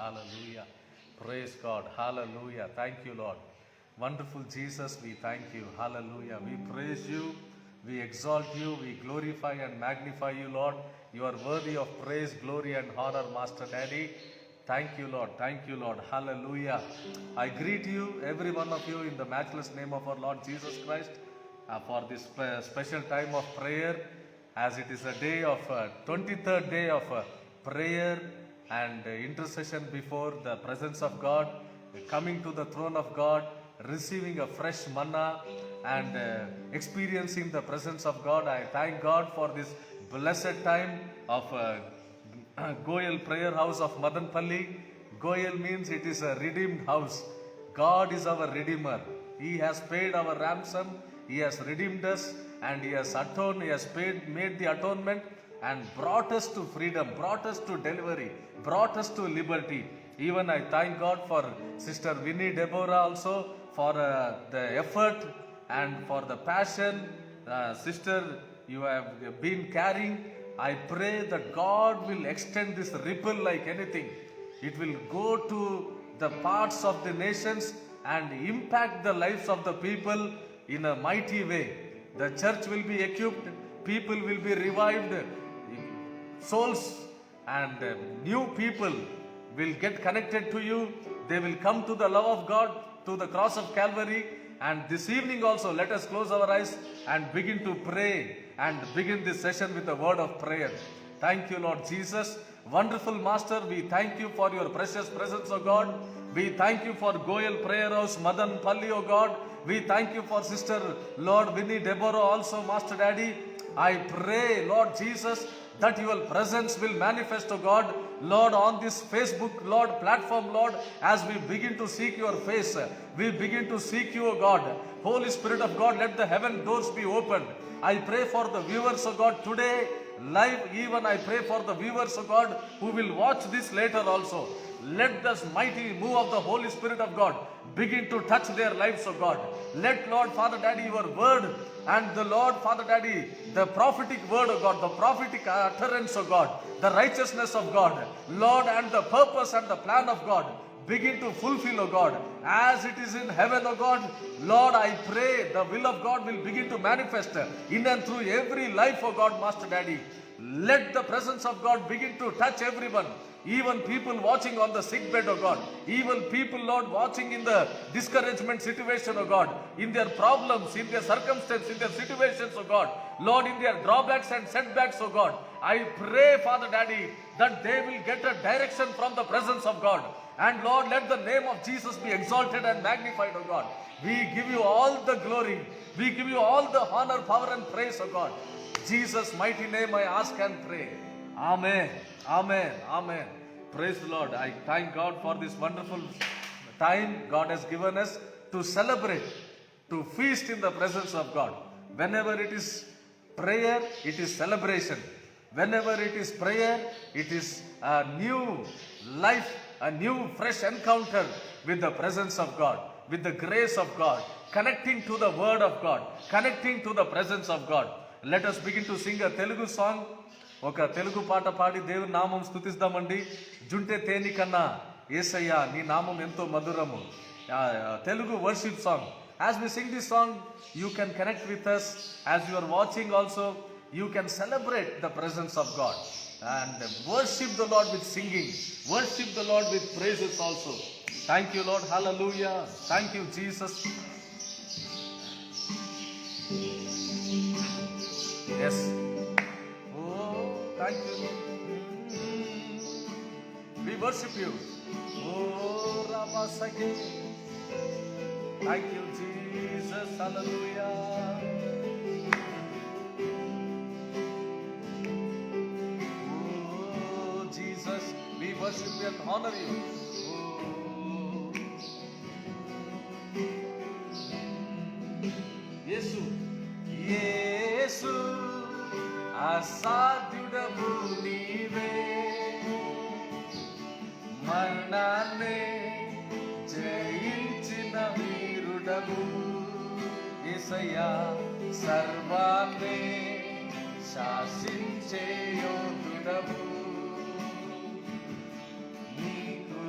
Hallelujah. Praise God. Hallelujah. Thank you, Lord. Wonderful Jesus, we thank you. Hallelujah. We praise you. We exalt you. We glorify and magnify you, Lord. You are worthy of praise, glory, and honor, Master Daddy. Thank you, Lord. Thank you, Lord. Hallelujah. I greet you, every one of you, in the matchless name of our Lord Jesus Christ, for this special time of prayer, as it is a day of 23rd day of prayer and intercession before the presence of God, coming to the throne of God, receiving a fresh manna and experiencing the presence of God. I thank God for this blessed time of Goyal Prayer House of Madanpalli. Goyal means it is a redeemed house. God is our Redeemer. He has paid our ransom. He has redeemed us and He has atoned. He has made the atonement and brought us to freedom, brought us to delivery, brought us to liberty. Even I thank God for Sister Winnie Deborah also for the effort and for the passion, sister, you have been carrying. I pray that God will extend this ripple like anything. It will go to the parts of the nations and impact the lives of the people in a mighty way. The church will be equipped, people will be revived, souls and new people will get connected to you. They will come to the love of God, to the cross of Calvary. And this evening also, let us close our eyes and begin to pray and begin this session with a word of prayer. Thank you, Lord Jesus. Wonderful Master, we thank you for your precious presence, O God. We thank you for Goyal Prayer House, Madanpalli, O God. We thank you for Sister Lord Winnie Deborah also, Master Daddy. I pray, Lord Jesus, that your presence will manifest, O God, Lord, on this Facebook, Lord, platform, Lord, as we begin to seek your face, we begin to seek you, O God. Holy Spirit of God, let the heaven doors be opened. I pray for the viewers, O God, today, live, even I pray for the viewers, O God, who will watch this later also. Let this mighty move of the Holy Spirit of God begin to touch their lives, O God. Let, Lord, Father Daddy, your word and the Lord, Father Daddy, the prophetic word of God, the prophetic utterance of God, the righteousness of God, Lord, and the purpose and the plan of God begin to fulfill, O God, as it is in heaven, O God. Lord, I pray the will of God will begin to manifest in and through every life, O God, Master Daddy. Let the presence of God begin to touch everyone. Even people watching on the sick bed, O God. Even people, Lord, watching in the discouragement situation, O God. In their problems, in their circumstances, in their situations, O God. Lord, in their drawbacks and setbacks, O God. I pray, Father Daddy, that they will get a direction from the presence of God. And Lord, let the name of Jesus be exalted and magnified, O God. We give you all the glory. We give you all the honor, power, and praise, O God. Jesus' mighty name I ask and pray. Amen. Amen. Amen. Praise the Lord. I thank God for this wonderful time God has given us to celebrate, to feast in the presence of God. Whenever it is prayer, it is celebration. Whenever it is prayer, it is a new life, a new fresh encounter with the presence of God, with the grace of God, connecting to the word of God, connecting to the presence of God. Let us begin to sing a Telugu song. ఒక తెలుగు పాట పాడి దేవుని నామం స్తుతిస్తామండి. జుంటే తేని కన్నా యేసయ్యా నీ నామం ఎంతో మధురము. Telugu worship song. As we sing this song, you can connect with us. As you are watching also, you can celebrate the presence of God and worship the Lord with singing. Worship the Lord with praises also. Thank you, Lord. Hallelujah. Thank you, Jesus. Yes. Thank you, Lord. We worship you. Oh, Ramasake. Thank you, Jesus. Hallelujah. Oh, Jesus, we worship you and honor you. Oh, Yesu, Yesu. అసాధ్యుడవు నీవే, మరణాన్నే జయించిన వీరుడవు యేసయ్యా, సర్వాన్నే శాసించే యోధుడవు. నీకు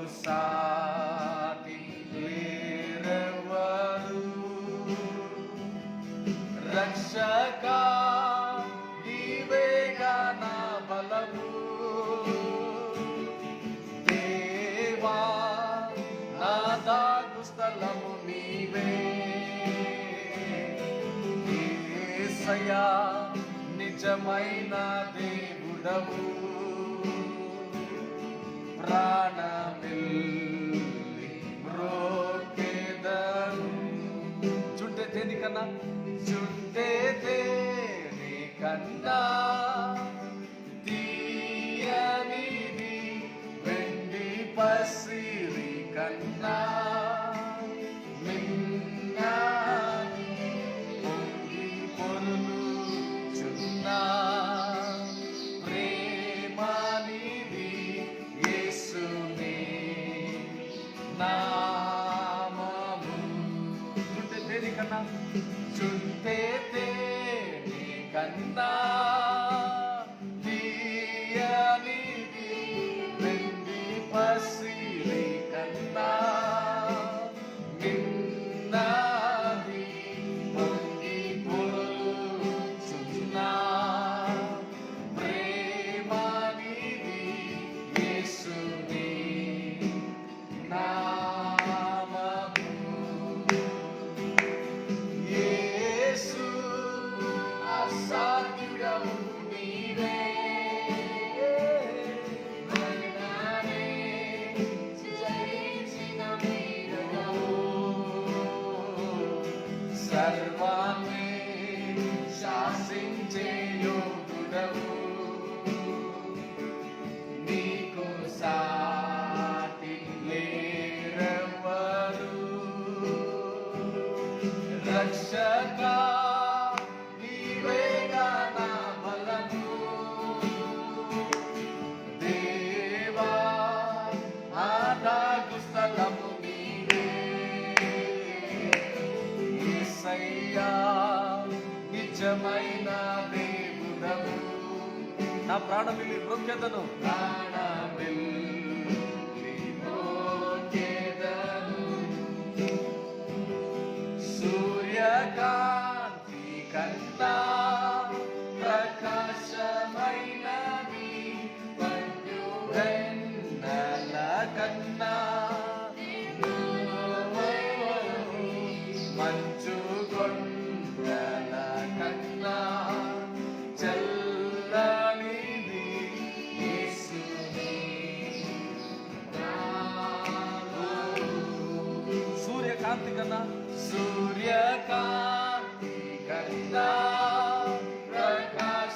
యేసయ్యా నిజమైన దేవుడవు, ప్రాణమిల్లి మ్రోకెదను. చుట్టే దేనికన్నా, చుట్టే దేనికన్నా తీయనిది వెండి పసిరి కన్నా మిన్నాని పొంగి పొర్లుచున్నా ప్రేమనిది యేసుని నామము. చుట్టే దేనికన్నా, చుట్టే దేనికన్నా తీయనిది వెండి పసిరి కన్నా మిన్నది పొంగి పొర్లుచున్నా ప్రేమనిది యేసుని నామము. యేసు అసాధ్యుడవు నీవే, మరణాన్ని జయించిన వీరుడవు, సర్వాన్ని శాసించే యోధుడవు, నీకు సాటి లేరెవ్వరు. రక్షకా నీవేగా నా బలము, దేవా ఆదాగు స్థలము నీవే. యేసయ్యా నిజమైన దేవుడవు, నా ప్రాణమిల్లి మ్రోకెదను, ప్రాణమిల్లి మ్రోకెదను. సూర్యకాంతి కన్నా ప్రకాశమైనది, వెన్నెల కన్నా మంచు కొండల కన్నా చల్లనిది యేసుని నామము. సూర్యకాంతి కన్నా, సూర్యకాంతి కన్నా ప్రకాశమైనది,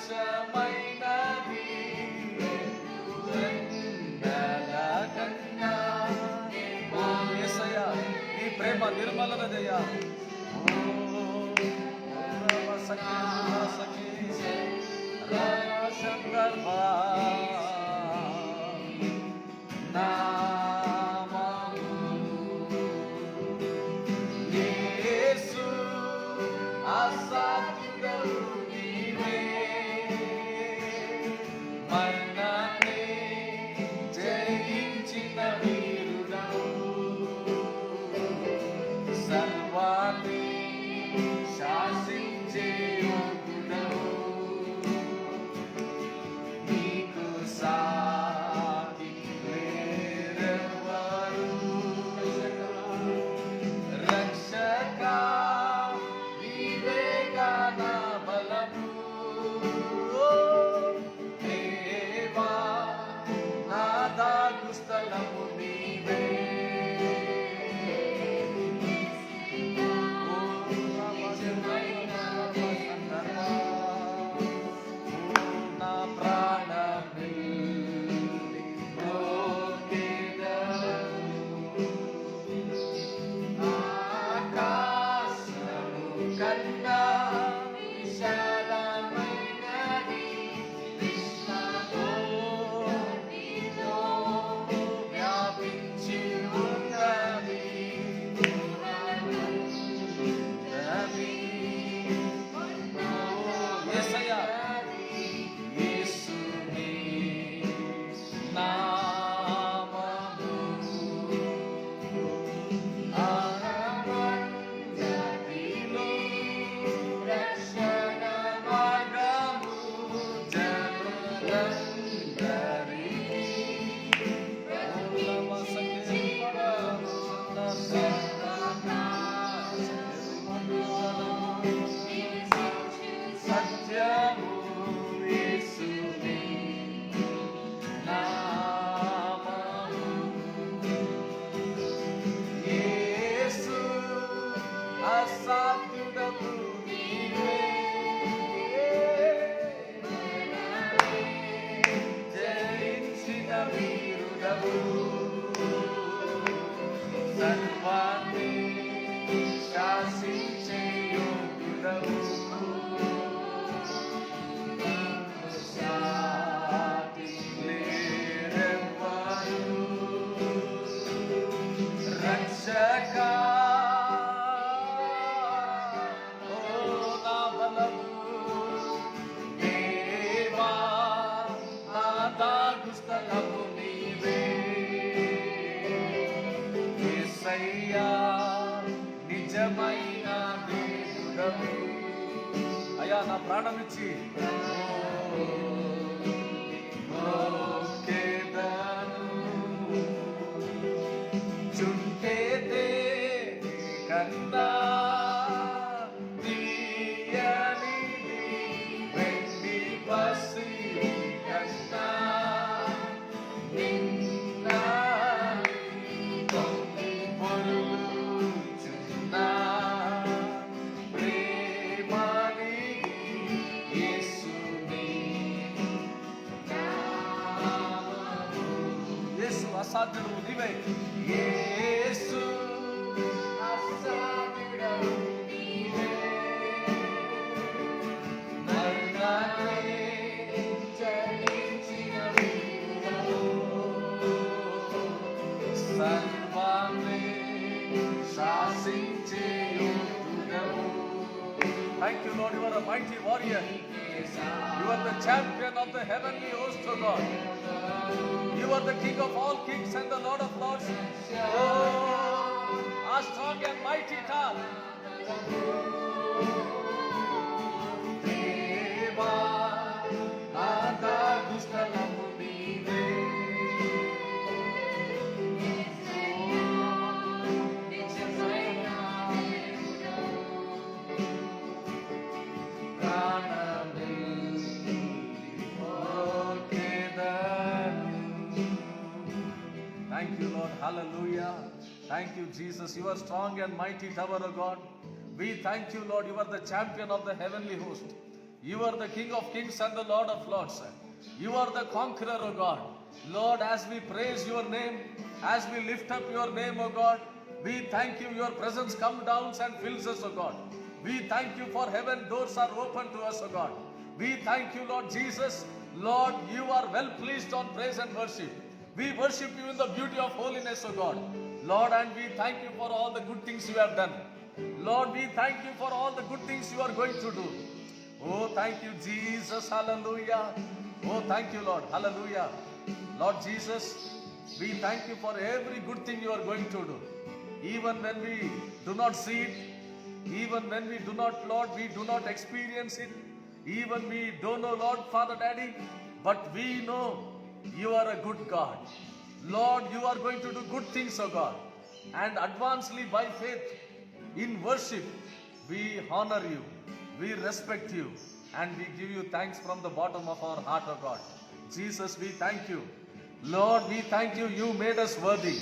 వెన్నెల కన్నా. ఓ యేసయ్యా నీ ప్రేమ నిర్మలనదయ్యా. ఓ రవసఖి రవసఖి రవసందర్భా నామము. యేసు అసాధ్యుడవు నీవే, మరణాన్ని జయించిన వీరుడవు, సర్వాన్ని శాసించే యోధుడవు, సర్వాన్ని శాసించే యోగ్యుడవు సాటి లేరెవ్వరు రక్షకా నిజమైన దేవుడవు అయ్యా నా ప్రాణం ఇచ్చి చుంటే కన్నా తీయని వెండి పసి కన్నా అసాధ్యుడు నీవే యేసు అసాధ్యుడు నీవే మరణాన్ని జయించిన వీరుడవు సర్వాన్ని శాసించే యోధుడవు. Thank you, Lord. You are a mighty warrior. You are the champion of the heavenly host, O God. You are the King of all kings and the Lord of lords. Oh, our strong and mighty God. Deva, Nada Gustalamu Nive. Thank you, Lord. Hallelujah. Thank you, Jesus. You are strong and mighty tower, O God. We thank you, Lord. You are the champion of the heavenly host. You are the King of kings and the Lord of lords. You are the conqueror, O God. Lord, as we praise your name, as we lift up your name, O God, we thank you. Your presence comes down and fills us, O God. We thank you for heaven. Doors are open to us, O God. We thank you, Lord Jesus. Lord, you are well pleased on praise and worship. We worship you in the beauty of holiness, O God. Lord, and we thank you for all the good things you have done. Lord, we thank you for all the good things you are going to do. Oh, thank you, Jesus. Hallelujah. Oh, thank you, Lord. Hallelujah. Lord Jesus, we thank you for every good thing you are going to do. Even when we do not see it, even when we do not, Lord, we do not experience it, even we don't know, Lord, Father, Daddy, but we know you are a good God. Lord, you are going to do good things, O God. And advancedly by faith, in worship, we honor you, we respect you, and we give you thanks from the bottom of our heart, O God. Jesus, we thank you. Lord, we thank you. You made us worthy.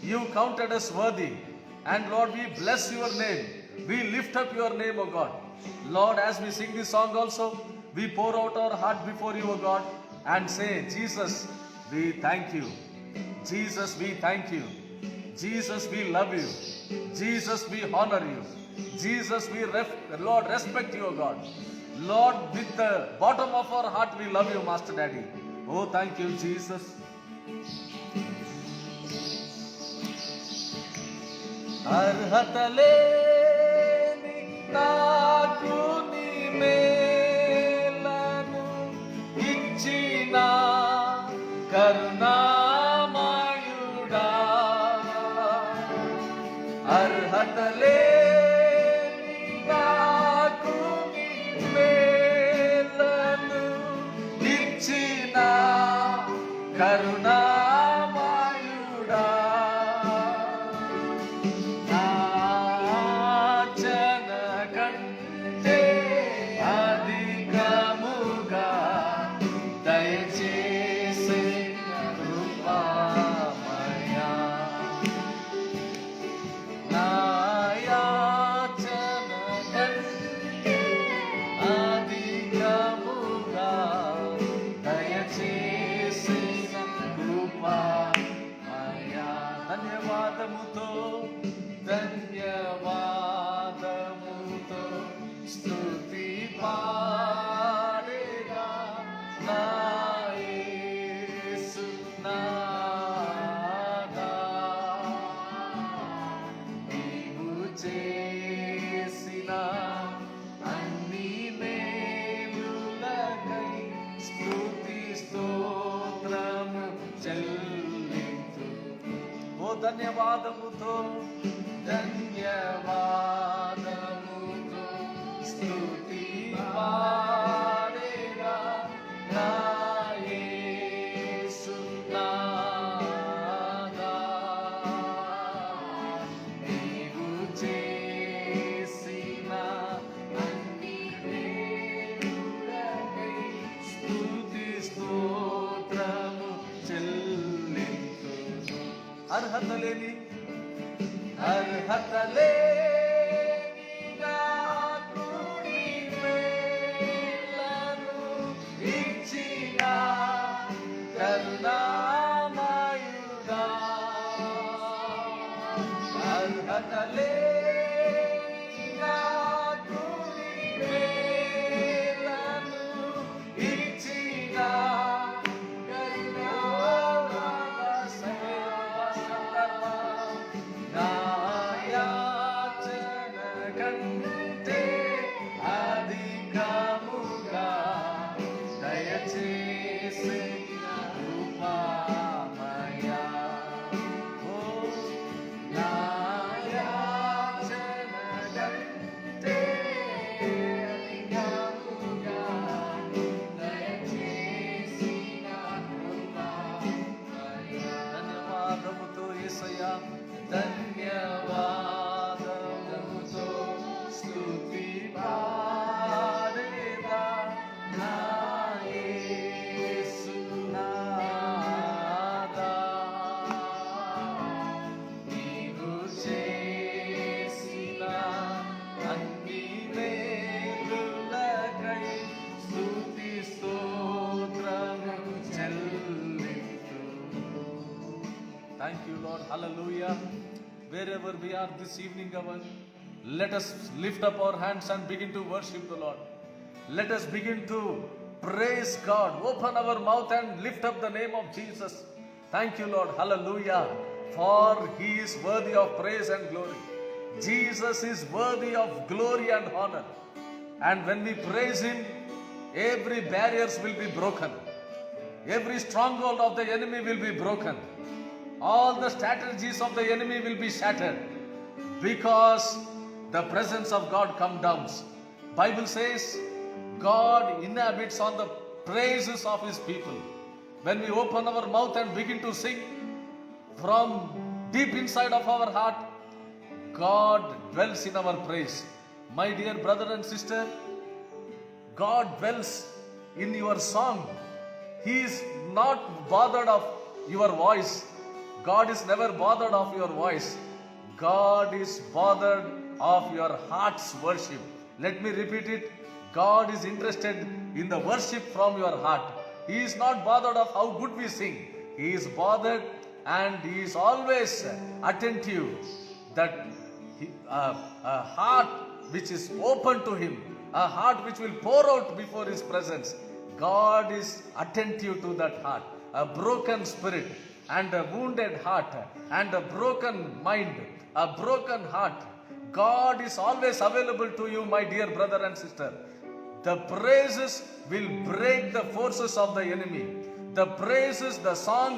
You counted us worthy. And Lord, we bless your name. We lift up your name, O God. Lord, as we sing this song also, we pour out our heart before you, O God, and say, Jesus, we thank you. Jesus, we thank you. Jesus, we love you. Jesus, we honor you. Jesus, we Lord, respect you, O God. Lord, with the bottom of our heart, we love you, Master Daddy. Oh, thank you, Jesus. అర్హతలేని నాకు నీ మేలను ఇచ్చిన కరుణామయుడా, అర్హతలేని నాకు నీ మేలను ఇచ్చిన కరుణామయుడా, Naya ధన్యవాదముతో ధన్యవాదముతో స్తుతి పాడేగా నా యేసు నాదా. నీవు చేసిన అన్ని మేలులకై స్తుతి స్తోత్రము చెల్లింతు. ఓ ధన్యవాదముతో ధన్యవాదముతో స్తుతి పాడేగా నా యేసు నాదా. నీవు చేసిన అన్ని మేలులకై స్తుతి స్తోత్రము చెల్లింతు. అర్హత లేని నాకు నీ మేలను ఇచ్చిన కరుణామయుడా. అర్హత లేని నాకు నీ మేలను ఇచ్చిన ధన్యవాదముతో యేసయ్యా ధన్యవాదముతో స్తుతి పాడేదా నా యేసు నాదా. నీవు చేసిన అన్ని మేలులకై స్తుతి స్తోత్రము చెల్లింతు. Thank you, Lord. Hallelujah. Wherever we are this evening, let us lift up our hands and begin to worship the Lord. Let us begin to praise God. Open our mouth and lift up the name of Jesus. Thank you, Lord. Hallelujah. For He is worthy of praise and glory. Jesus is worthy of glory and honor. And when we praise Him, every barriers will be broken. Every stronghold of the enemy will be broken. All the strategies of the enemy will be shattered because the presence of God comes down. Bible says God inhabits on the praises of His people. When we open our mouth and begin to sing from deep inside of our heart, God dwells in our praise. My dear brother and sister, God dwells in your song. He is not bothered of your voice. God is never bothered of your voice. God is bothered of your heart's worship. Let me repeat it. God is interested in the worship from your heart. He is not bothered of how good we sing. He is bothered and He is always attentive that a heart which is open to Him, a heart which will pour out before His presence. God is attentive to that heart. A broken spirit and a wounded heart and a broken mind, a broken heart, God is always available to you, my dear brother and sister. The praises will break the forces of the enemy. The praises, the song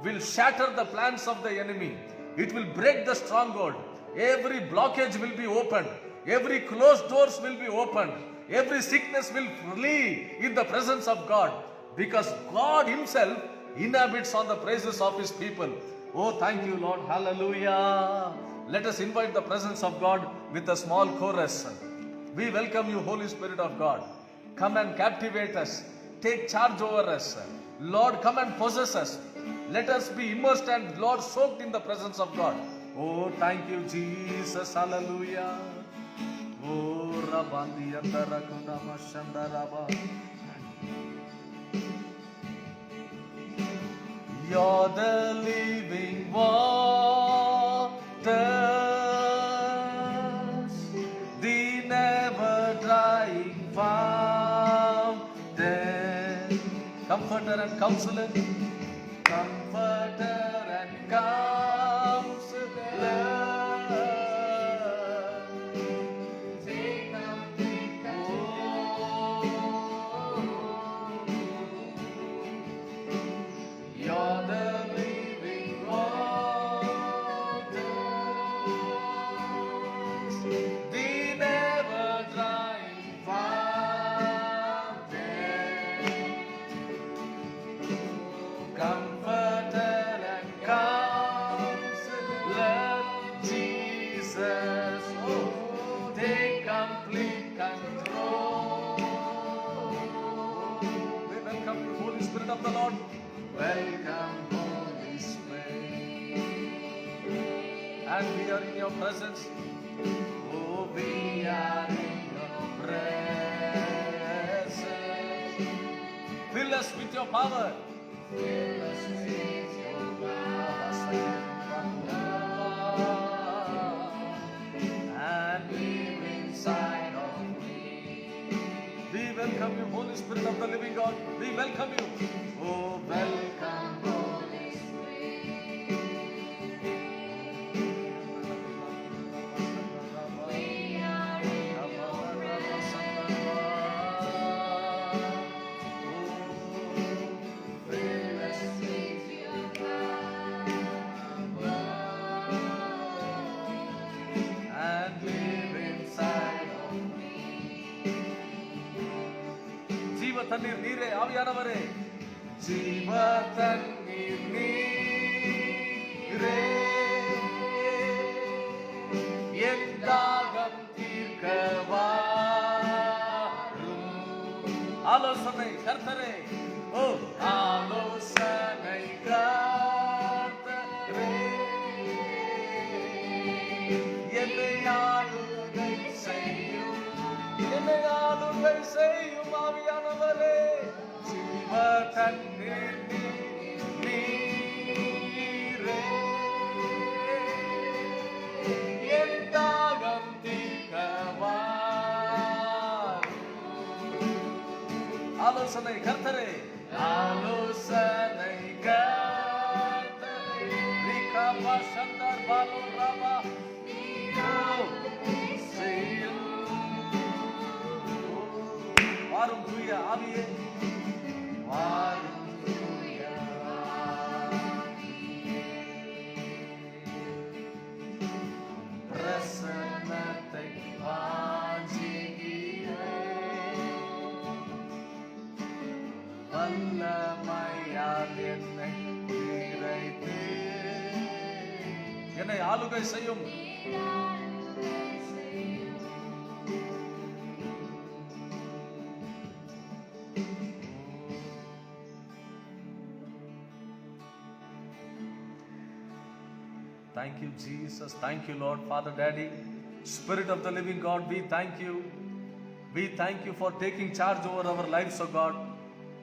will shatter the plans of the enemy. It will break the stronghold. Every blockage will be opened. Every closed doors will be opened. Every sickness will flee in the presence of God, because God Himself inhabits on the praises of His people. Oh, thank you, Lord. Hallelujah. Let us invite the presence of God with a small chorus. We welcome you, Holy Spirit of God. Come and captivate us. Take charge over us. Lord, come and possess us. Let us be immersed and, Lord, soaked in the presence of God. Oh, thank you, Jesus. Hallelujah. Oh, Rabandi Yandarakuna Mashandaraba. You're the living one. Comforter and Counselor. Comforter and Counselor. Take complete control. You're the living waters, the never drying fountain. Comforter and Counselor, Jesus, oh, take complete control. We welcome you, Holy Spirit of the Lord. Welcome, Holy Spirit. And we are in your presence. Oh, we are in your presence. Fill us with your power. Fill us with your power. And live inside of me. We welcome you, Holy Spirit of the living God. We welcome you. Oh, welcome, Holy Spirit. We are in your presence. Fill us with your power and live inside of me. జీవ తన్నీర్ నీరే ఆవియానవరే. జీవ తన్నీర్ నీరే என் தாகம் தீர்க்கவாரும். ஆலோசனை கர்த்தரே. ஓ, ஆலோசனை கர்த்தரே. என்னை ஆளுகை செய்யும். என்னை ஆளுகை செய்யும் ஆவியானவரே. ஜீவ தண்ணீர் நீரே என் தாகம் தீர்க்கவாரும். ஆலோசனை கர்த்தரே. ஆலோசனை கர்த்தரே. ரிகபா சந்தர் பாலு ரபா செய்யும். வாரும் தூய ஆவியே. வாரும் தூய ஆவியே. பிரசன்னத்தை வாஞ்சிக்கிறேன். வல்லமையால் என்னை நிறைத்து என்னை ஆளுகை செய்யும். Thank you, Jesus. Thank you, Lord, Father, Daddy, Spirit of the living God. We thank you. We thank you for taking charge over our lives, O God.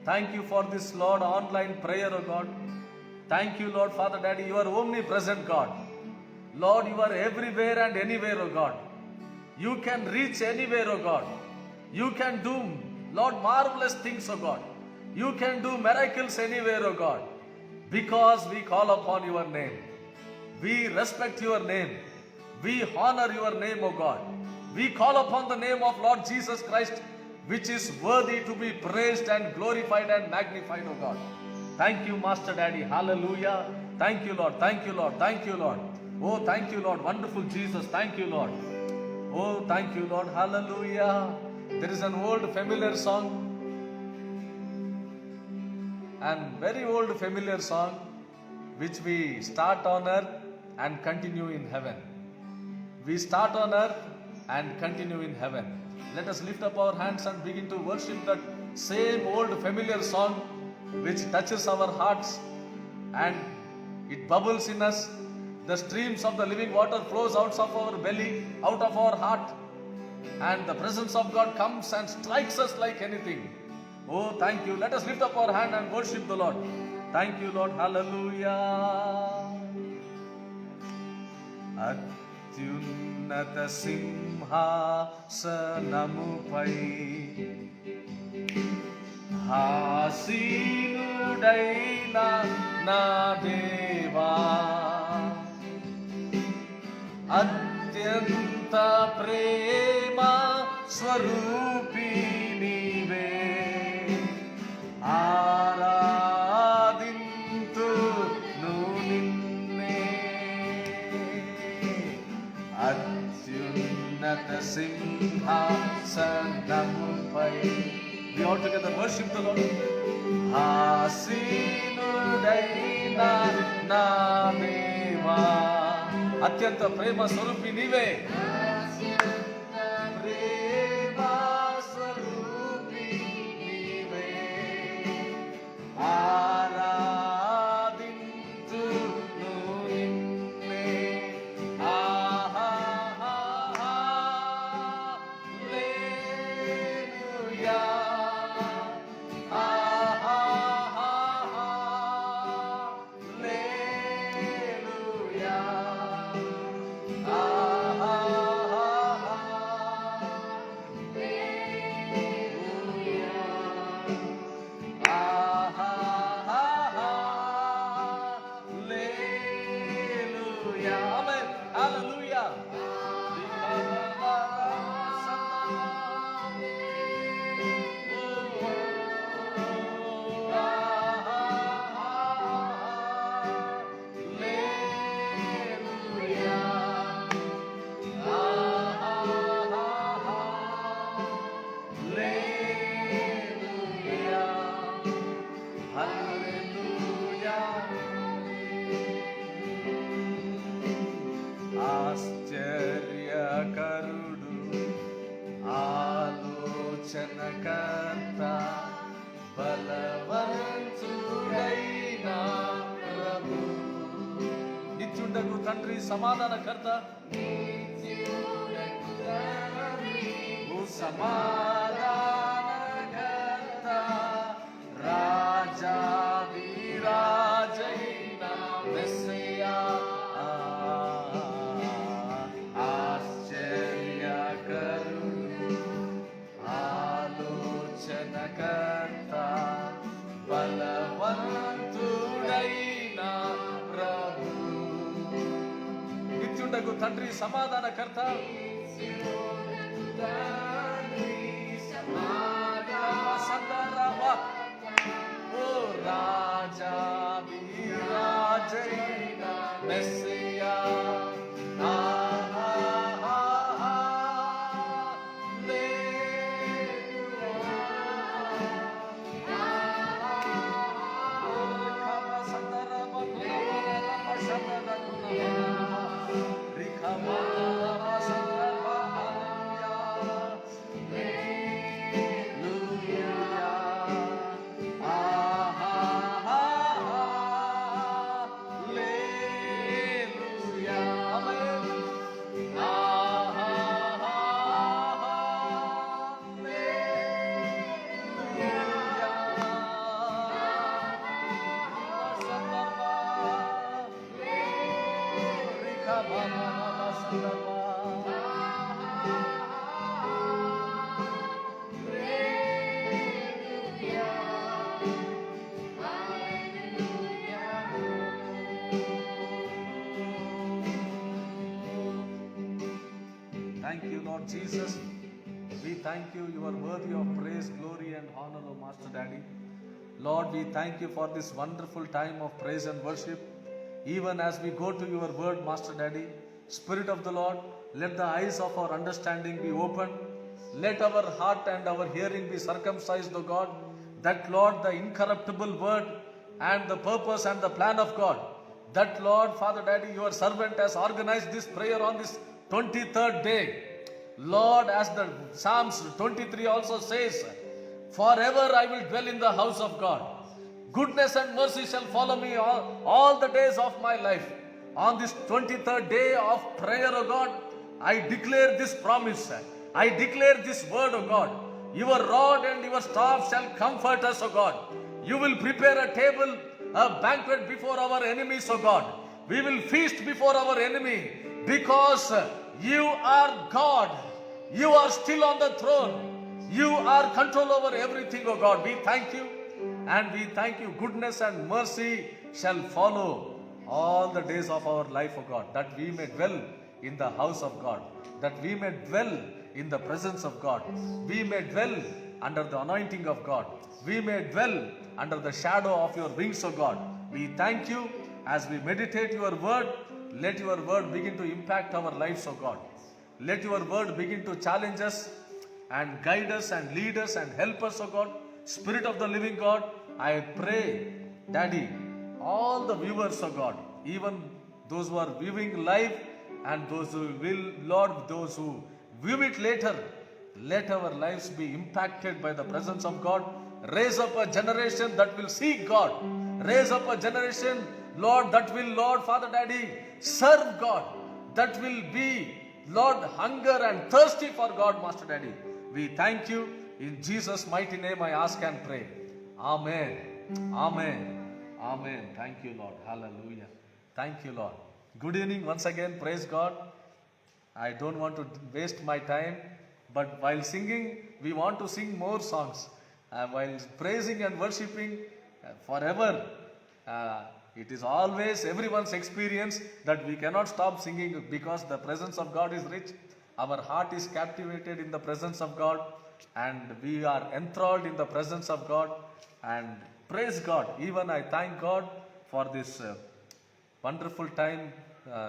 Thank you for this, Lord, online prayer, O God. Thank you, Lord, Father, Daddy. You are omnipresent, God. Lord, you are everywhere and anywhere, O God. You can reach anywhere, O God. You can do, Lord, marvelous things, O God. You can do miracles anywhere, O God. Because we call upon your name. We respect your name. We honor your name, O God. We call upon the name of Lord Jesus Christ, which is worthy to be praised and glorified and magnified, O God. Thank you, Master Daddy. Hallelujah. Thank you, Lord. Thank you, Lord. Thank you, Lord. Oh, thank you, Lord. Wonderful Jesus. Thank you, Lord. Oh, thank you, Lord. Hallelujah. There is an old familiar song, and very old familiar song, which we start on earth and continue in heaven. We start on earth and continue in heaven. Let us lift up our hands and begin to worship that same old familiar song which touches our hearts and it bubbles in us. The streams of the living water flows out of our belly, out of our heart, and the presence of God comes and strikes us like anything. Oh, thank you. Let us lift up our hand and worship the Lord. Thank you, Lord. Hallelujah. అత్యున్నత సింహాసనముపై ఆసీనుడైన నా దేవా, అత్యంత ప్రేమ స్వరూపి నీవే, ఆరాధింతును నిన్నే. అత్యున్నత సింహాసనముపై, we all together worship the Lord. ఆసీనుడైన నా దేవా, అత్యంత ప్రేమ స్వరూపి నీవే, ప్రేమ స్వరూపి నీవే, ఆరాధింతును నిన్నే. హల్లెలూయా, ఆశ్చర్యకరుడు, ఆలోచనకర్త, బలవంతుడైన ప్రభు, నిత్యుండగు తండ్రి, సమాధానకర్త, సమాధానకర్త, రాజాధిరాజైన మెస్సియా, ఆలోచనకర్త, బలవంతుడైన ప్రభు, నిత్యుండగు తండ్రి, సమాధానకర్త, ఓ రాజాధిరాజైన Messiah, Thank you, Lord Jesus. We thank you. You are worthy of praise, glory, and honor, O Master Daddy. Lord, we thank you for this wonderful time of praise and worship. Even as we go to your word, Master Daddy, Spirit of the Lord, let the eyes of our understanding be opened. Let our heart and our hearing be circumcised, O God, that, Lord, the incorruptible word and the purpose and the plan of God, that, Lord, Father Daddy, your servant has organized this prayer on this 23rd day. Lord, as the Psalms 23 also says, forever I will dwell in the house of God. Goodness and mercy shall follow me all the days of my life. On this 23rd day of prayer, O God, I declare this promise. I declare this word, O God. Your rod and your staff shall comfort us, O God. You will prepare a table, a banquet before our enemies, O God. We will feast before our enemy, because you are God. You are still on the throne. You are control over everything, O God. We thank you, and we thank you. Goodness and mercy shall follow all the days of our life, O God, that we may dwell in the house of God, that we may dwell in the presence of God, we may dwell under the anointing of God, we may dwell under the shadow of your wings, O God. We thank you as we meditate your word. Let your word begin to impact our lives, O God. Let your word begin to challenge us and guide us and lead us and help us, O God. Spirit of the living God, I pray, Daddy, all the viewers, O God, even those who are viewing live and those who will, Lord, those who view it later, let our lives be impacted by the presence of God. Raise up a generation that will seek God. Raise up a generation, Lord, that will, Lord, Father, Daddy, serve God. That will be, Lord, hunger and thirsty for God, Master Daddy. We thank you. In Jesus' mighty name I ask and pray. Amen. Amen. Amen. Thank you, Lord. Hallelujah. Thank you, Lord. Good evening once again. Praise God. I don't want to waste my time, but while singing, we want to sing more songs. While praising and worshipping forever, it is always everyone's experience that we cannot stop singing because the presence of God is rich. Our heart is captivated in the presence of God, and we are enthralled in the presence of God. And praise God. Even I thank God for this wonderful time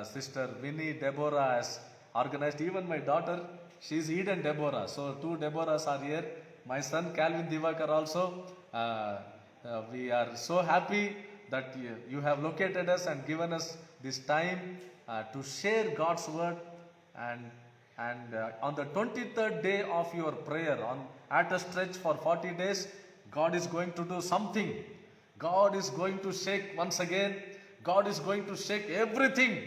Sister Winnie Deborah has organized. Even my daughter, she is Eden Deborah. So two Deborahs are here. My son Calvin Divakar also. We are so happy that you have located us and given us this time to share God's word. And on the 23rd day of your prayer, at a stretch for 40 days, God is going to do something. God is going to shake once again. God is going to shake everything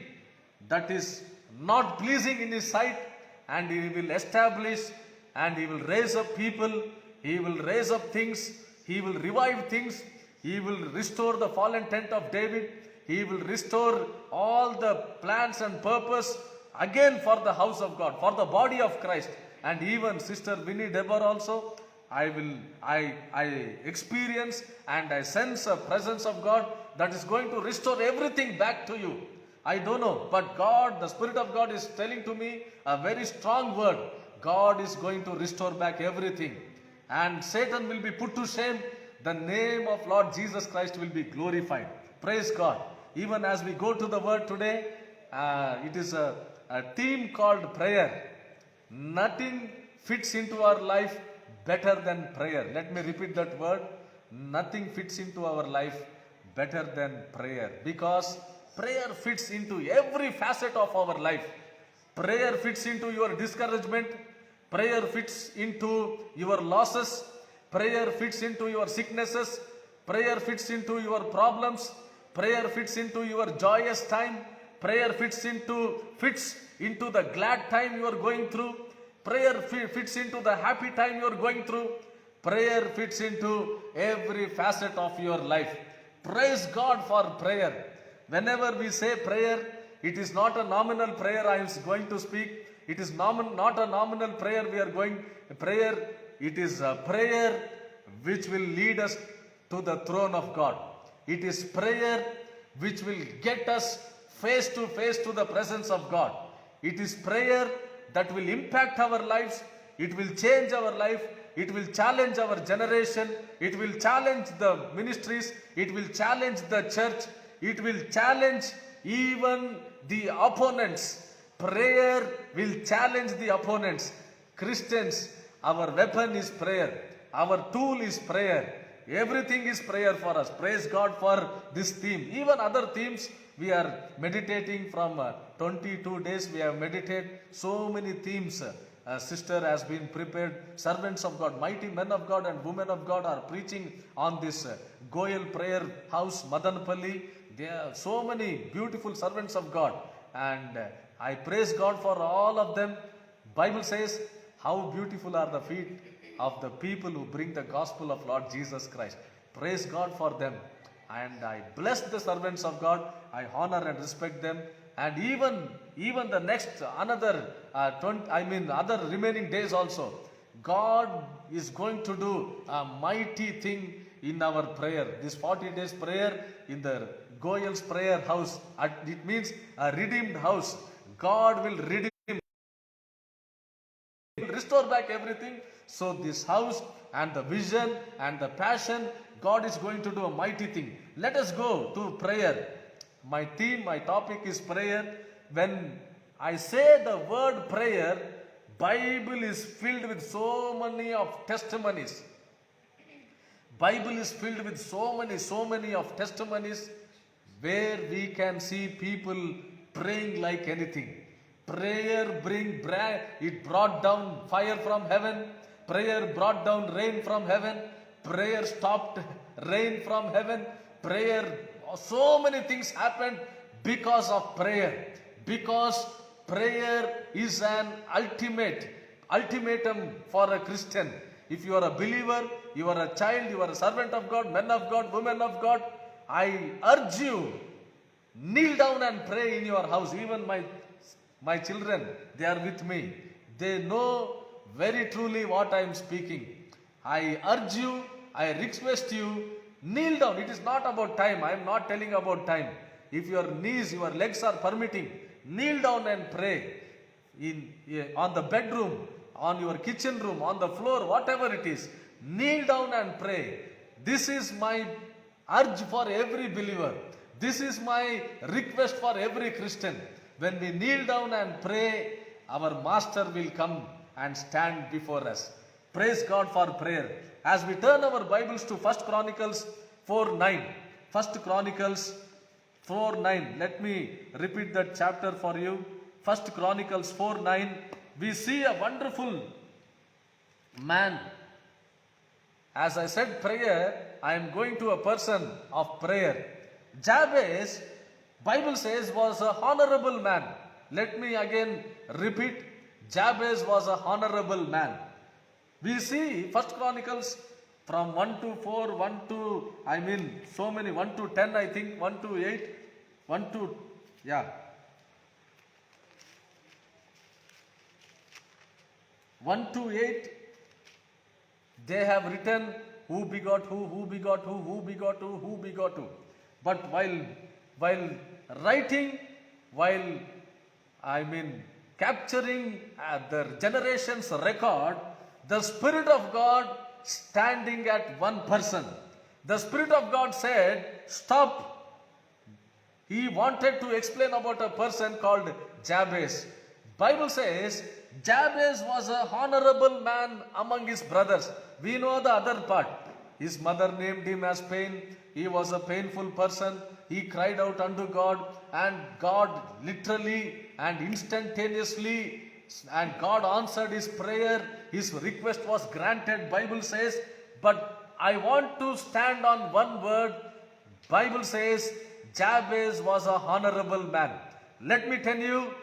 that is not pleasing in His sight, and He will establish and He will raise up people. He will raise up things. He will revive things. He will restore the fallen tent of David. He will restore all the plans and purpose again for the house of God, for the body of Christ. And even Sister Winnie Deborah also, I experience and I sense a presence of God that is going to restore everything back to you. I don't know, but God, the Spirit of God is telling to me a very strong word. God is going to restore back everything, and Satan will be put to shame. The name of Lord Jesus Christ will be glorified. Praise God. Even as we go to the word today, it is a theme called prayer. Nothing fits into our life better than prayer. Let me repeat that word. Nothing fits into our life better than prayer, because prayer fits into every facet of our life. Prayer fits into your discouragement. Prayer fits into your losses. Prayer fits into your sicknesses. Prayer fits into your problems. Prayer fits into your joyous time. Prayer fits into the glad time you are going through. Prayer fits into the happy time you are going through. Prayer fits into every facet of your life. Praise God for prayer. Whenever we say prayer, it is not a nominal prayer I am going to speak. It is not a nominal prayer we are going. Prayer, it is a prayer which will lead us to the throne of God. It is prayer which will get us face to face to the presence of God. It is prayer that will impact our lives. It will change our life. It will challenge our generation. It will challenge the ministries. It will challenge the church. It will challenge even the opponents. Prayer will challenge the opponents. Christians, our weapon is prayer. Our tool is prayer. Everything is prayer for us. Praise God for this theme. Even other themes we are meditating from 22 days. We have meditated so many themes. Sister has been prepared. Servants of God, mighty men of God and women of God are preaching on this Goyal prayer house, Madanpalli. There are so many beautiful servants of God, and I praise God for all of them. Bible says, how beautiful are the feet of the people who bring the gospel of Lord Jesus Christ. Praise God for them. And I bless the servants of God. I honor and respect them. And even the next other remaining days also, God is going to do a mighty thing in our prayer. This 40 days prayer in the Goyal's prayer house, it means a redeemed house. God will redeem, restore back everything. So this house and the vision and the passion, God is going to do a mighty thing. Let us go to prayer. My theme, my topic is prayer. When I say the word prayer, Bible is filled with so many of testimonies. Bible is filled with so many of testimonies where we can see people praying like anything. Prayer it brought down fire from heaven. Prayer brought down rain from heaven. Prayer stopped rain from heaven. Prayer, so many things happened because of prayer. Because prayer is an ultimatum for a Christian. If you are a believer, you are a child, you are a servant of God, men of God, women of God, I urge you, kneel down and pray in your house. Even my children, they are with me. They know very truly what I am speaking. I urge you, I request you, kneel down. It is not about time. I am not telling about time. If your knees, your legs are permitting, kneel down and pray. On the bedroom, on your kitchen room, on the floor, whatever it is, kneel down and pray. This is my urge for every believer. This is my request for every Christian. When we kneel down and pray, our Master will come and stand before us. Praise God for prayer. As we turn our Bibles to 1 Chronicles 4:9. 1 Chronicles 4:9. Let me repeat that chapter for you. 1 Chronicles 4:9. We see a wonderful man. As I said prayer, I am going to a person of prayer. Jabez, Bible says, was a honorable man. Let me again repeat. Jabez was a honorable man. We see 1 Chronicles from 1 to 4, 1 to, so many, 1 to 10, I think, 1 to 8, 1 to, 1 to 8, they have written who begot who begot who begot who begot who. But while writing, capturing the generation's record, the Spirit of God standing at one person. The Spirit of God said, stop. He wanted to explain about a person called Jabez. Bible says, Jabez was a honorable man among his brothers. We know the other part. His mother named him as pain. He was a painful person. He cried out unto God, and God literally and instantaneously, and God answered his prayer. His request was granted, Bible says. But I want to stand on one word. Bible says Jabez was a honorable man. Let me tell you,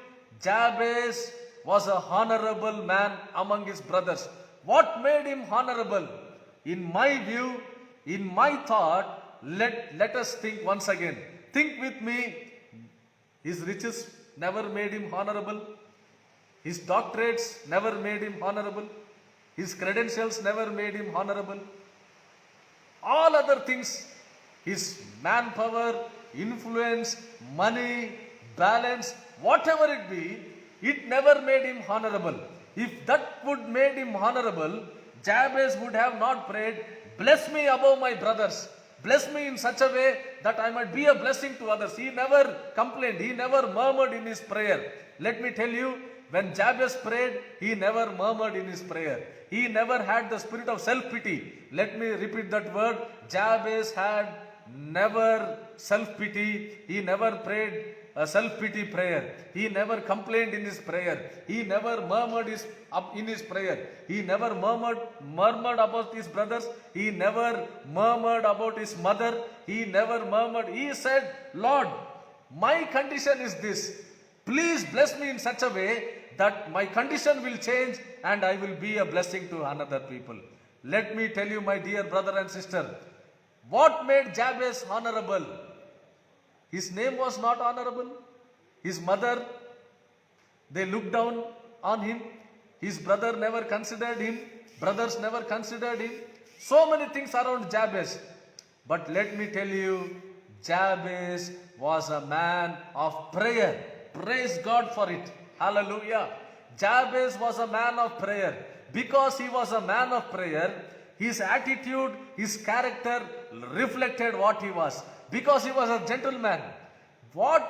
Jabez was a honorable man among his brothers. What made him honorable? In my view, in my thought, let us think once again. Think with me. His riches never made him honorable. His doctorates never made him honorable. His credentials never made him honorable. All other things, his manpower, influence, money, balance, whatever it be, it never made him honorable. If that would made him honorable, Jabez would have not prayed, bless me above my brothers. Bless me in such a way that I might be a blessing to others. He never complained. He never murmured in his prayer. Let me tell you, when Jabez prayed, he never murmured in his prayer. He never had the spirit of self-pity. Let me repeat that word. Jabez had never self-pity. He never prayed a self-pity prayer. He never complained in his prayer. He never murmured in his prayer. He never murmured about his brothers. He never murmured about his mother. He never murmured. He said, Lord, my condition is this. Please bless me in such a way that my condition will change and I will be a blessing to another people. Let me tell you, my dear brother and sister, what made Jabez honorable? His name was not honorable. His mother, they looked down on him. His brother never considered him. Brothers never considered him. So many things around Jabez. But let me tell you, Jabez was a man of prayer. Praise God for it. Hallelujah. Jabez was a man of prayer. Because he was a man of prayer, his attitude, his character reflected what he was. Because he was a gentleman.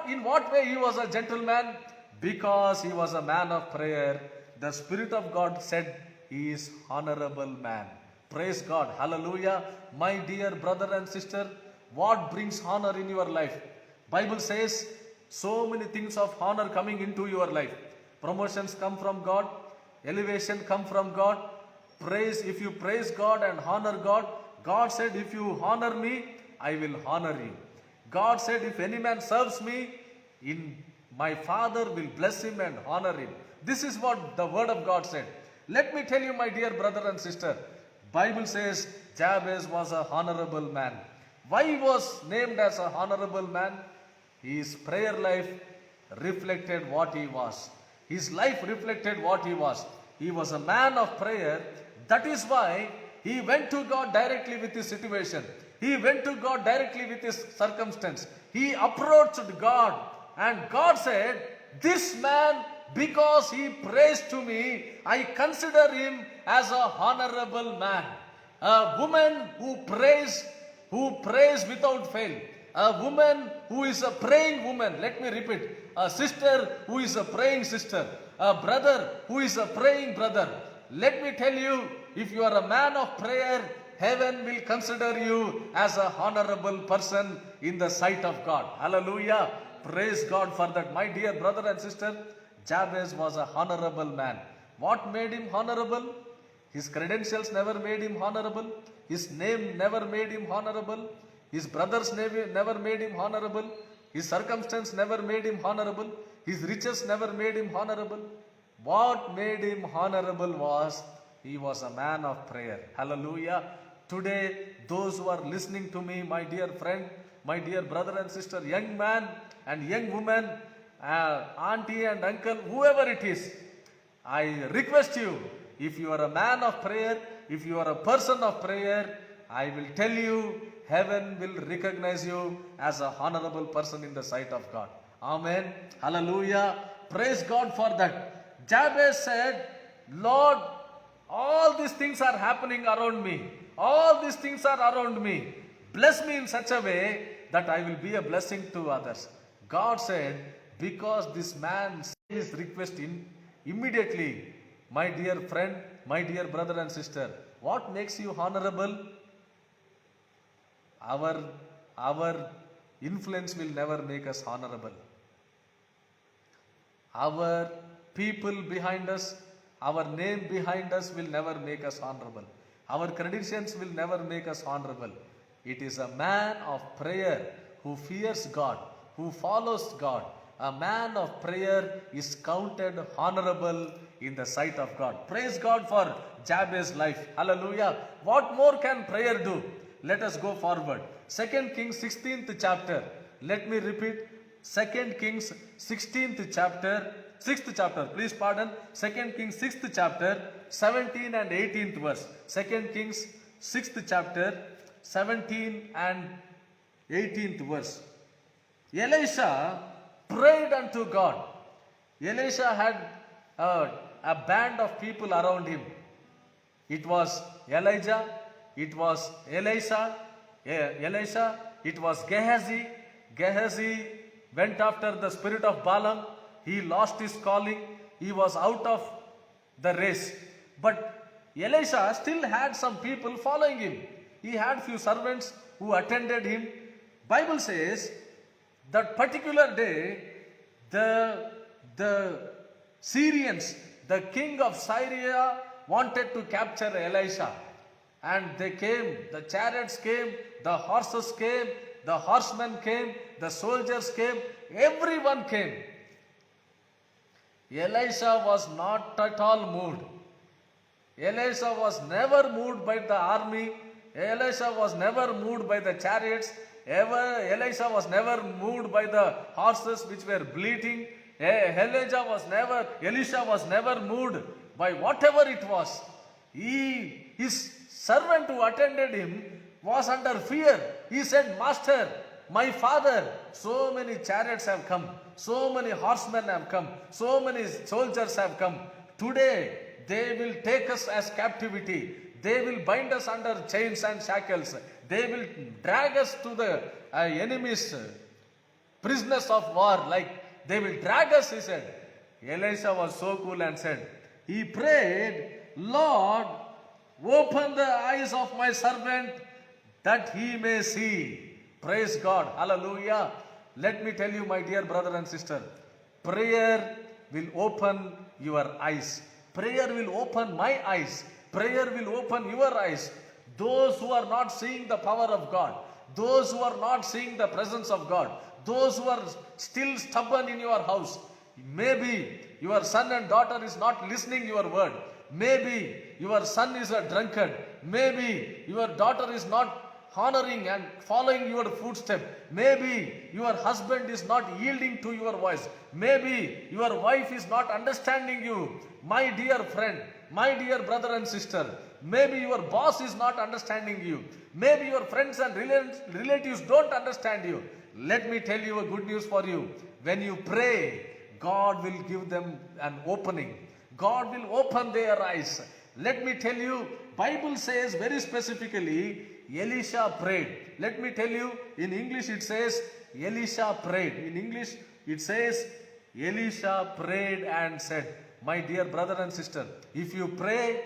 In what way he was a gentleman? Because he was a man of prayer. The Spirit of God said he is honorable man. Praise God. Hallelujah. My dear brother and sister, what brings honor in your life? Bible says so many things of honor coming into your life. Promotions come from God. Elevation come from God. Praise, if you praise God and honor God, God said, if you honor me, I will honor you. God said, if any man serves me, my Father will bless him and honor him. This is what the word of God said. Let me tell you, my dear brother and sister, Bible says Jabez was a honorable man. Why he was named as a honorable man? His prayer life reflected what he was. His life reflected what he was. He was a man of prayer. That is why he went to God directly with his situation. He went to God directly with his circumstance. He approached God, and God said, this man, because he prays to me, I consider him as a honorable man. A woman who prays without fail. A woman who is a praying woman. Let me repeat. A sister who is a praying sister. A brother who is a praying brother. Let me tell you, if you are a man of prayer, heaven will consider you as a honorable person in the sight of God. Hallelujah. Praise God for that. My dear brother and sister, Jabez was a honorable man. What made him honorable? His credentials never made him honorable. His name never made him honorable. His brother's name never made him honorable. His circumstance never made him honorable. His riches never made him honorable. What made him honorable was he was a man of prayer. Hallelujah. Today, those who are listening to me, my dear friend, my dear brother and sister, young man and young woman, auntie and uncle, whoever it is, I request you, if you are a man of prayer, if you are a person of prayer, I will tell you, heaven will recognize you as a honorable person in the sight of God. Amen. Hallelujah. Praise God for that. Jabez said, Lord, all these things are happening around me. All these things are around me. Bless me in such a way that I will be a blessing to others. God said, because this man said his request immediately, my dear friend, my dear brother and sister, what makes you honorable? Our influence will never make us honorable. Our people behind us, our name behind us will never make us honorable. Our credentials will never make us honorable. It is a man of prayer who fears God, who follows God. A man of prayer is counted honorable in the sight of God. Praise God for Jabez's life. Hallelujah. What more can prayer do? Let us go forward. 2 Kings 16th chapter. Let me repeat. 2 Kings 16th chapter. 6th chapter. Please pardon. 2 Kings 6th chapter. 17 and 18th verse. 2 Kings 6th chapter. 17 and 18th verse. Elisha prayed unto God. Elisha had a band of people around him. It was Elijah, it was Elisha, it was Gehazi. Gehazi went after the spirit of Balaam. He lost his calling. He was out of the race. But Elisha still had some people following him. He had few servants who attended him. Bible says that particular day, the Syrians, the king of Syria, wanted to capture Elisha. And they came, the chariots came, the horses came, the horsemen came, the soldiers came, everyone came. Elisha was not at all moved. Elisha was never moved by the army. Elisha was never moved by the chariots. Elisha was never moved by the horses which were bleating. Elisha was never moved by whatever it was. His servant who attended him was under fear. He said, Master, my father, so many chariots have come, so many horsemen have come, so many soldiers have come. Today they will take us as captivity. They will bind us under chains and shackles. They will drag us to the enemy's prisoners of war, like they will drag us, he said. Elisha was so cool and said, he prayed, Lord, open the eyes of my servant that he may see. Praise God. Hallelujah. Let me tell you, my dear brother and sister, prayer will open your eyes. Prayer will open my eyes. Prayer will open your eyes. Those who are not seeing the power of God, those who are not seeing the presence of God, those who are still stubborn in your house, maybe your son and daughter is not listening your word. Maybe your son is a drunkard. Maybe your daughter is not honoring and following your footstep. Maybe your husband is not yielding to your voice. Maybe your wife is not understanding you. My dear friend, my dear brother and sister, maybe your boss is not understanding you. Maybe your friends and relatives don't understand you. Let me tell you a good news for you. When you pray, God will give them an opening. God will open their eyes. Let me tell you, Bible says very specifically, Elisha prayed. Let me tell you, in English it says, Elisha prayed. In English it says, Elisha prayed and said, my dear brother and sister, if you pray,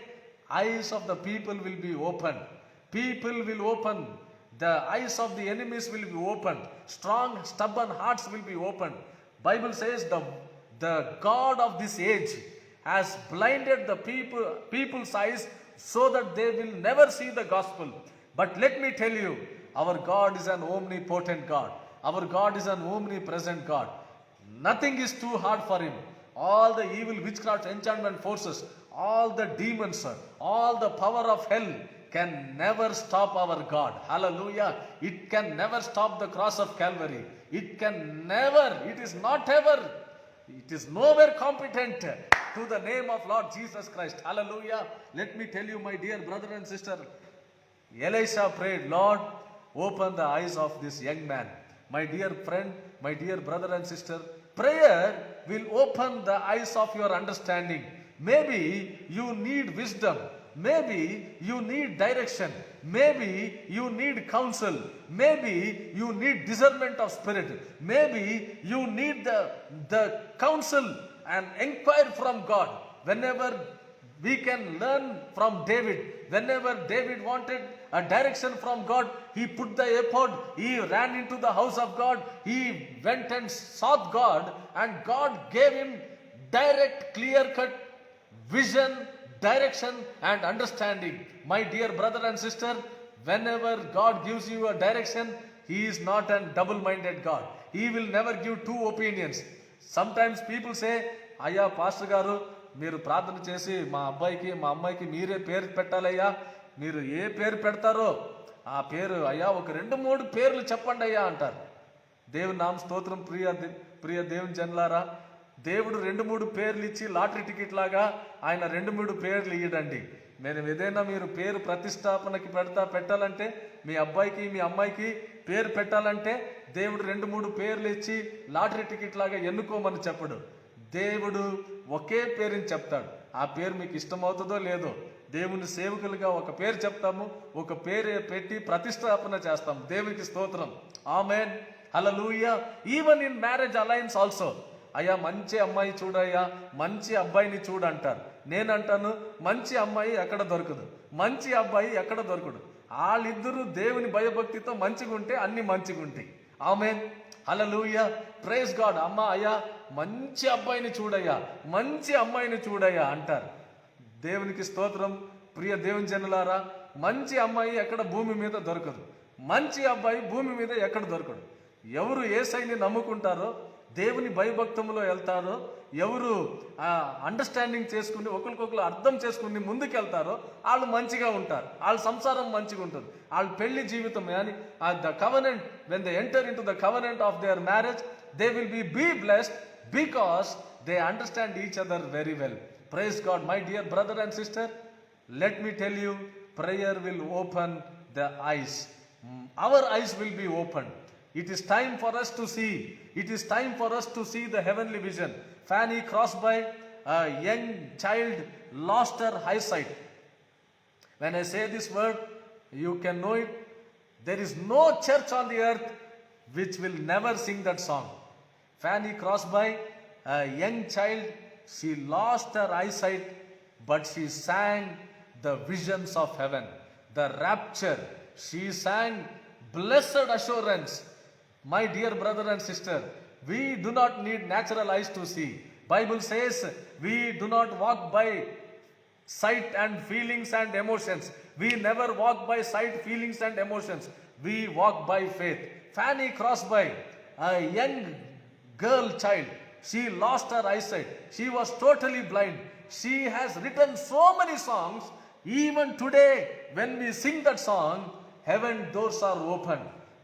eyes of the people will be open. People will open. The eyes of the enemies will be opened. Strong, stubborn hearts will be opened. Bible says the God of this age has blinded the people's eyes so that they will never see the gospel. But let me tell you, our God is an omnipotent God. Our God is an omnipresent God. Nothing is too hard for him. All the evil witchcraft, enchantment forces, all the demons, all the power of hell can never stop our God. Hallelujah. It can never stop the cross of Calvary. It can never, it is not ever, it is nowhere competent to the name of Lord Jesus Christ. Hallelujah. Let me tell you, my dear brother and sister, Elisha prayed, Lord, open the eyes of this young man. My dear friend, my dear brother and sister, prayer will open the eyes of your understanding. Maybe you need wisdom. Maybe you need direction. Maybe you need counsel. Maybe you need discernment of spirit. Maybe you need the counsel and inquire from God. Whenever we can learn from David. Whenever David wanted a direction from God, he put the ephod, he ran into the house of God, he went and sought God, and God gave him direct, clear-cut vision, direction and understanding. My dear brother and sister, whenever God gives you a direction, he is not a double-minded God. He will never give two opinions. Sometimes people say, Aya, Pastor Garu, మీరు ప్రార్థన చేసి మా అబ్బాయికి మా అమ్మాయికి మీరే పేరు పెట్టాలయ్యా, మీరు ఏ పేరు పెడతారో ఆ పేరు అయ్యా ఒక 2-3 పేర్లు చెప్పండి అయ్యా అంటారు. దేవుని నామ స్తోత్రం. ప్రియ దేవుని జనులారా, దేవుడు 2-3 పేర్లు ఇచ్చి లాటరీ టికెట్ లాగా ఆయన 2-3 పేర్లు ఇయ్యడండి. నేను ఏదైనా మీరు పేరు ప్రతిష్టాపనకి పెట్టాలంటే, మీ అబ్బాయికి మీ అమ్మాయికి పేరు పెట్టాలంటే దేవుడు 2-3 పేర్లు ఇచ్చి లాటరీ టికెట్ లాగా ఎన్నుకోమని చెప్పడు. దేవుడు ఒకే పేరుని చెప్తాడు. ఆ పేరు మీకు ఇష్టమవుతుందో లేదో, దేవుని సేవకులుగా ఒక పేరు చెప్తాము, ఒక పేరు పెట్టి ప్రతిష్టాపన చేస్తాము. దేవునికి స్తోత్రం. Amen. Hallelujah. Even in marriage alliance also, అయ్యా మంచి అమ్మాయి చూడయ్యా, మంచి అబ్బాయిని చూడంటారు. నేనంటాను, మంచి అమ్మాయి ఎక్కడ దొరకదు, మంచి అబ్బాయి ఎక్కడ దొరకడు. వాళ్ళిద్దరూ దేవుని భయభక్తితో మంచిగా ఉంటే అన్ని మంచిగా ఉంటాయి. ఆమేన్. హల్లెలూయా. Praise God. అమ్మ అయ్యా మంచి అబ్బాయిని చూడయ్యా, మంచి అమ్మాయిని చూడయ్యా అంటారు. దేవునికి స్తోత్రం. ప్రియ దేవుని జనులారా, మంచి అమ్మాయి ఎక్కడ భూమి మీద దొరకదు, మంచి అబ్బాయి భూమి మీద ఎక్కడ దొరకడు. ఎవరు యేసయ్యని నమ్ముకుంటారో, దేవుని భయభక్తంలో వెళ్తారో, ఎవరు అండర్స్టాండింగ్ చేసుకుని ఒకరికొకరు అర్థం చేసుకుని ముందుకెళ్తారో వాళ్ళు మంచిగా ఉంటారు, వాళ్ళ సంసారం మంచిగా ఉంటుంది, వాళ్ళ పెళ్లి జీవితం కానీ the covenant, when they enter in to the covenant of their marriage, they will be blessed because they understand each other very well. Praise God. My dear brother and sister, Let me tell you, prayer will open the eyes. Our eyes will be opened. It is time for us to see. It is time for us to see the heavenly vision. Fanny Crosby, a young child, lost her eyesight. When I say this word, you can know it. There is no church on the earth which will never sing that song. Fanny Crosby, a young child, she lost her eyesight, but she sang the visions of heaven, the rapture. She sang blessed assurance. My dear brother and sister, we do not need natural eyes to see. Bible says we do not walk by sight and feelings and emotions. We never walk by sight, feelings and emotions. We walk by faith. Fanny Crosby, a young girl child, she lost her eyesight. She was totally blind. She has written so many songs. Even today, when we sing that song, heaven doors are open.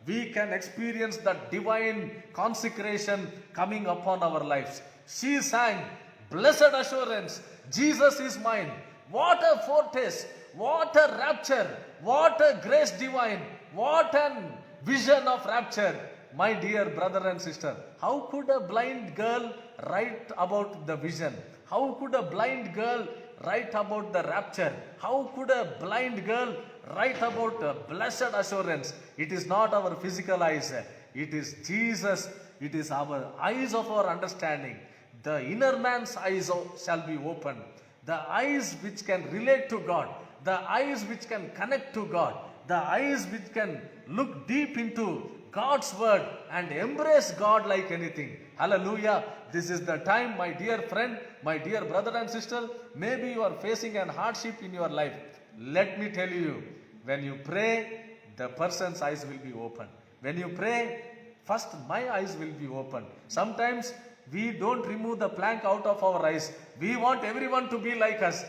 We can experience that divine consecration coming upon our lives. She sang, blessed assurance, Jesus is mine. What a foretaste, what a rapture, what a grace divine, what an vision of rapture. My dear brother and sister, how could a blind girl write about the vision? How could a blind girl write about the rapture? How could a blind girl write about blessed assurance? It is not our physical eyes. It is Jesus. It is our eyes of our understanding. The inner man's eyes shall be opened. The eyes which can relate to God. The eyes which can connect to God. The eyes which can look deep into God's word and embrace God like anything. Hallelujah. This is the time, my dear friend, my dear brother and sister. Maybe you are facing an hardship in your life. Let me tell you, when you pray, the person's eyes will be open. When you pray, first my eyes will be open. Sometimes we don't remove the plank out of our eyes. We want everyone to be like us.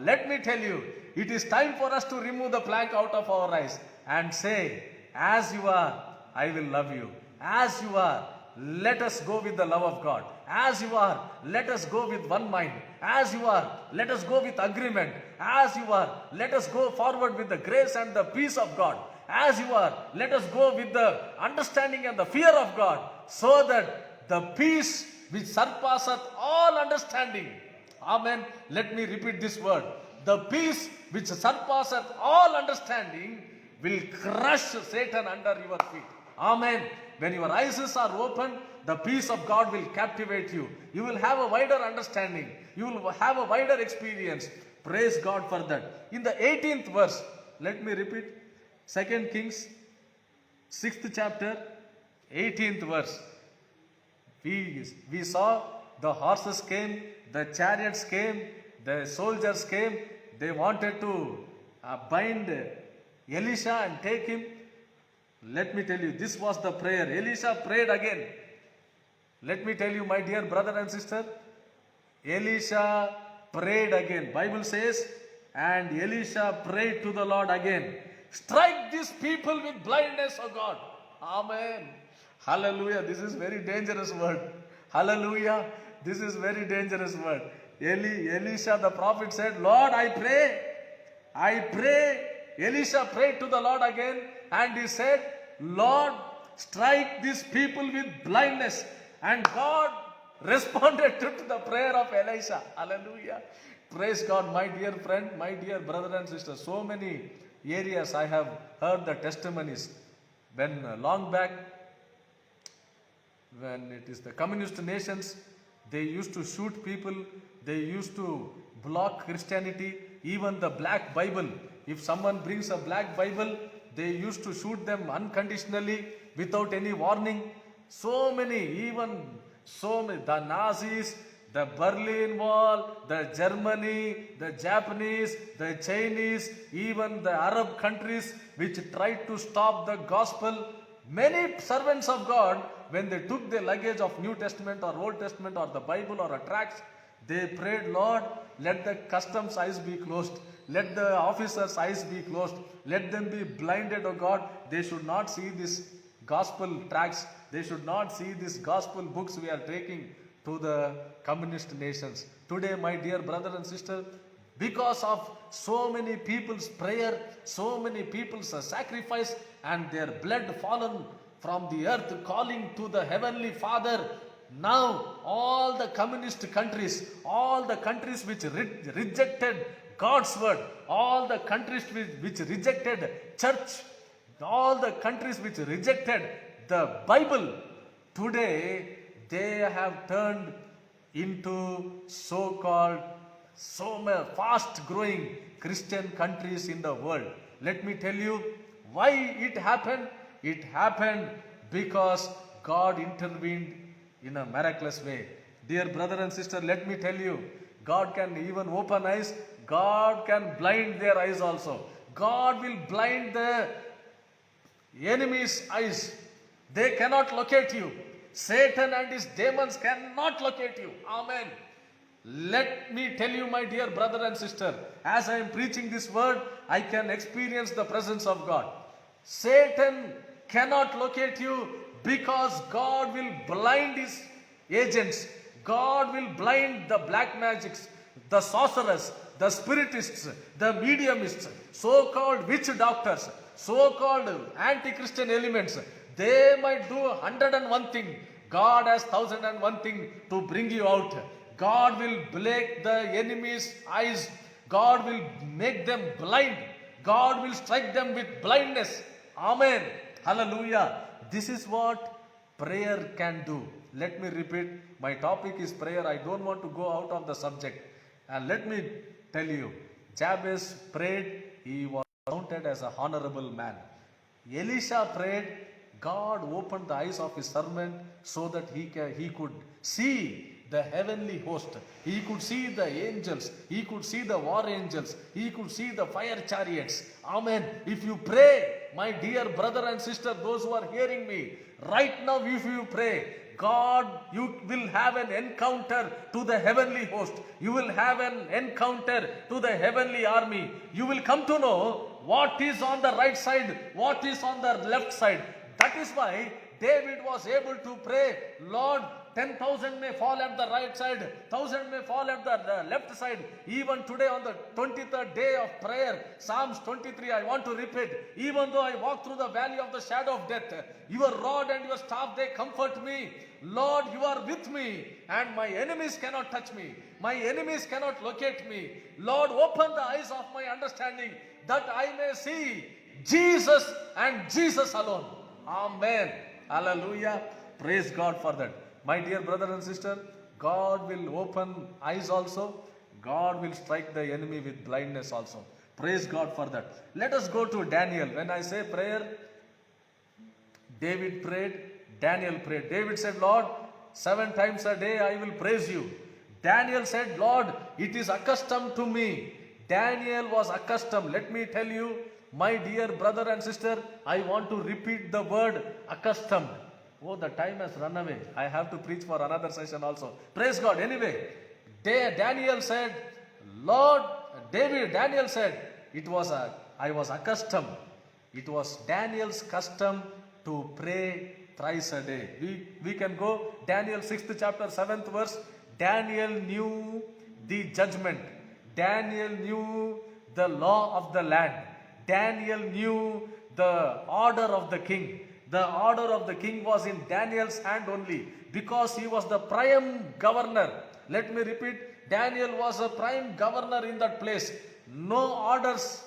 Let me tell you, it is time for us to remove the plank out of our eyes and say, as you are, I will love you. As you are, let us go with the love of God. As you are, let us go with one mind. As you are, let us go with agreement. As you are, let us go forward with the grace and the peace of God. As you are, let us go with the understanding and the fear of God, so that the peace which surpasseth all understanding. Amen. Let me repeat this word. The peace which surpasseth all understanding will crush Satan under your feet. Amen. When your eyes are open, the peace of God will captivate you. You will have a wider understanding. You will have a wider experience. Praise God for that. In the 18th verse, let me repeat. 2 Kings, 6th chapter, 18th verse. We saw the horses came, the chariots came, the soldiers came. They wanted to bind Elisha and take him. Let me tell you, this was the prayer. Elisha prayed again. Let me tell you, my dear brother and sister, Elisha prayed again. Bible says, and Elisha prayed to the Lord again. Strike these people with blindness, O God. Amen. Hallelujah. This is very dangerous word. Hallelujah. This is very dangerous word. Elisha the prophet said, Lord, I pray. Elisha prayed to the Lord again, and he said, Lord, strike these people with blindness. And God responded to the prayer of Elisha. Hallelujah. Praise God, my dear friend, my dear brother and sister. So many areas I have heard the testimonies. When long back, when it is the communist nations, they used to shoot people. They used to block Christianity, even the black Bible. If someone brings a black Bible, they used to shoot them unconditionally without any warning. So many, the Nazis, the Berlin Wall, the Germany, the Japanese, the Chinese, even the Arab countries which tried to stop the gospel. Many servants of God, when they took the luggage of New Testament or Old Testament or the Bible or a tract, they prayed, Lord, let the customs eyes be closed. Let the officers' eyes be closed. Let them be blinded, O God. They should not see these gospel tracts. They should not see these gospel books we are taking to the communist nations. Today, my dear brother and sister, because of so many people's prayer, so many people's sacrifice, and their blood fallen from the earth, calling to the Heavenly Father. Now, all the communist countries, all the countries which rejected God's word, all the countries which rejected church, all the countries which rejected the Bible, today they have turned into so-called fast growing Christian countries in the world. Let me tell you why it happened. It happened because God intervened in a miraculous way. Dear brother and sister, let me tell you, God can even open eyes. God can blind their eyes also. God will blind the enemy's eyes. They cannot locate you. Satan and his demons cannot locate you. Amen. Let me tell you, my dear brother and sister, as I am preaching this word, I can experience the presence of God. Satan cannot locate you because God will blind his agents. God will blind the black magics, the sorcerers, the spiritists, the mediumists, so-called witch doctors, so-called anti-Christian elements. They might do 101 thing. God has 1,001 thing to bring you out. God will break the enemy's eyes. God will make them blind. God will strike them with blindness. Amen. Hallelujah. This is what prayer can do. Let me repeat. My topic is prayer. I don't want to go out of the subject. And let me tell you, Jabez prayed. He was counted as a honorable man. Elisha prayed. God opened the eyes of his servant so that he could see the heavenly host. He could see the angels. He could see the war angels. He could see the fire chariots. Amen. If you pray, my dear brother and sister, those who are hearing me, right now if you pray, God, you will have an encounter to the heavenly host. You will have an encounter to the heavenly army. You will come to know what is on the right side, what is on the left side. That is why David was able to pray, Lord, 10,000 may fall at the right side, 1,000 may fall at the left side. Even today on the 23rd day of prayer, Psalms 23, I want to repeat, even though I walk through the valley of the shadow of death, your rod and your staff, they comfort me. Lord, you are with me, and my enemies cannot touch me. My enemies cannot locate me. Lord, open the eyes of my understanding that I may see Jesus and Jesus alone. Amen. Hallelujah. Praise God for that. My dear brother and sister, God will open eyes also. God will strike the enemy with blindness also. Praise God for that. Let us go to Daniel. When I say prayer, David prayed, Daniel prayed. David said, Lord, 7 times a day I will praise you. Daniel said, Lord, it is accustomed to me. Daniel was accustomed. Let me tell you, my dear brother and sister, I want to repeat the word accustomed. Oh, the time has run away. I have to preach for another session also. Praise God. Anyway, Daniel said, Lord, Daniel said, I was accustomed. It was Daniel's custom to pray thrice a day. We can go Daniel 6th chapter 7th verse. Daniel knew the judgment. Daniel knew the law of the land. Daniel knew the order of the king. The order of the king was in Daniel's hand only because he was the prime governor. Let me repeat, Daniel was a prime governor in that place. No orders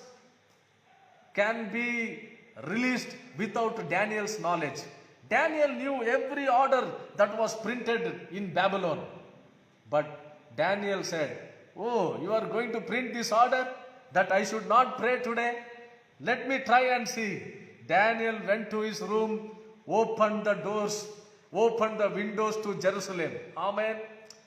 can be released without Daniel's knowledge. Daniel knew every order that was printed in Babylon. But Daniel said, oh, you are going to print this order that I should not pray today? Let me try and see. Daniel went to his room, opened the doors, opened the windows to Jerusalem. Amen.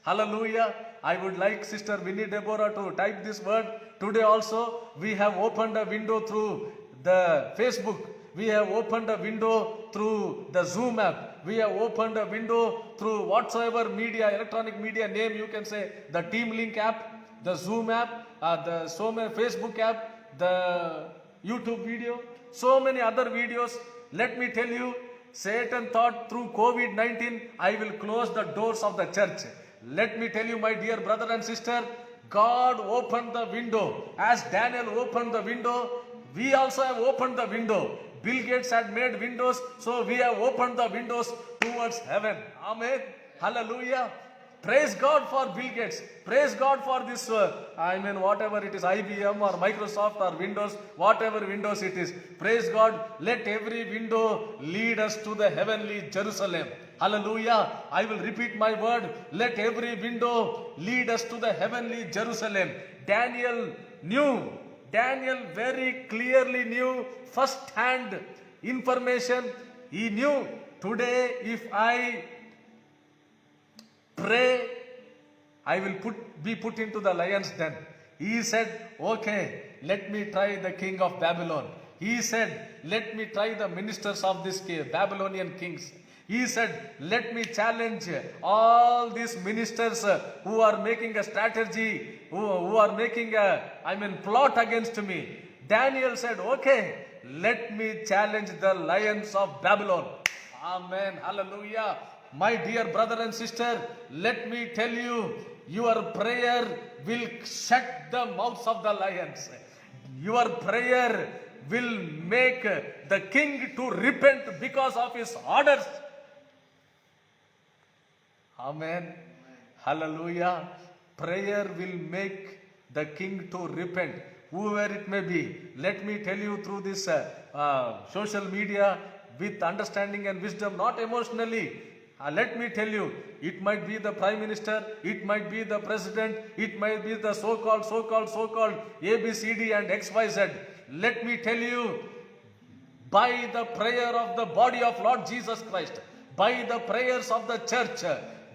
Hallelujah. I would like Sister Winnie Deborah to type this word. Today also we have opened a window through the Facebook. We have opened a window through the Zoom app. We have opened a window through whatsoever media, electronic media name you can say. The Team Link app, the Zoom app, the Facebook app, the YouTube video, so many other videos. Let me tell you, Satan thought through COVID-19, I will close the doors of the church. Let me tell you, my dear brother and sister, God opened the window. As Daniel opened the window, we also have opened the window. Bill Gates had made windows, so we have opened the windows towards heaven. Amen. Hallelujah. Praise God for Bill Gates. Praise God for this, whatever it is, IBM or Microsoft or Windows, whatever Windows it is. Praise God. Let every window lead us to the heavenly Jerusalem. Hallelujah. I will repeat my word. Let every window lead us to the heavenly Jerusalem. Daniel very clearly knew first-hand information. He knew, today if I pray, I will be put into the lion's den. He said, okay, let me try the king of Babylon. He said, let me try the ministers of this Babylonian kings. He said, let me challenge all these ministers who are making a strategy, who are making plot against me. Daniel said, okay, let me challenge the lions of Babylon. Amen. Hallelujah. My dear brother and sister, let me tell you, your prayer will shut the mouths of the lions. Your prayer will make the king to repent because of his orders. Amen. Hallelujah. Prayer will make the king to repent, whoever it may be. Let me tell you through this social media with understanding and wisdom, not emotionally. Let me tell you, it might be the Prime Minister, it might be the President, it might be the so-called ABCD and XYZ. Let me tell you, by the prayer of the body of Lord Jesus Christ, by the prayers of the church,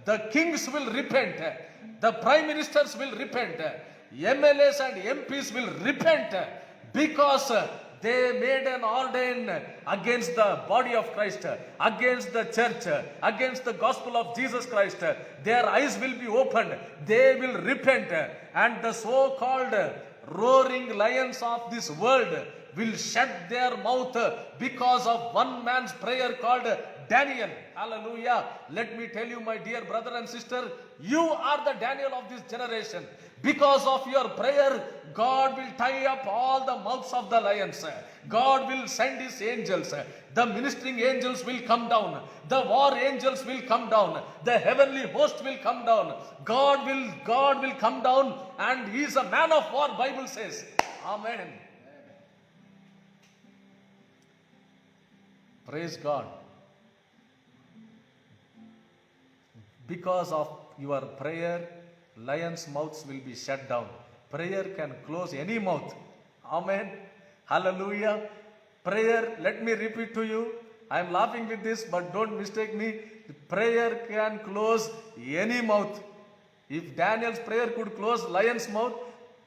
the kings will repent, the prime ministers will repent, MLAs and MPs will repent, because they made an ordain against the body of Christ, against the church, against the gospel of Jesus Christ. Their eyes will be opened, they will repent, and the so-called roaring lions of this world will shut their mouth because of one man's prayer called Daniel. Hallelujah. Let me tell you, my dear brother and sister, you are the Daniel of this generation. Because of your prayer, God will tie up all the mouths of the lions. God will send his angels. The ministering angels will come down. The war angels will come down. The heavenly host will come down. God will come down, and he is a man of war, Bible says. Amen. Praise God. Because of your prayer, lions' mouths will be shut down. Prayer can close any mouth. Amen. Hallelujah. Prayer, let me repeat to you. I am laughing with this, but don't mistake me. Prayer can close any mouth. If Daniel's prayer could close lion's mouth,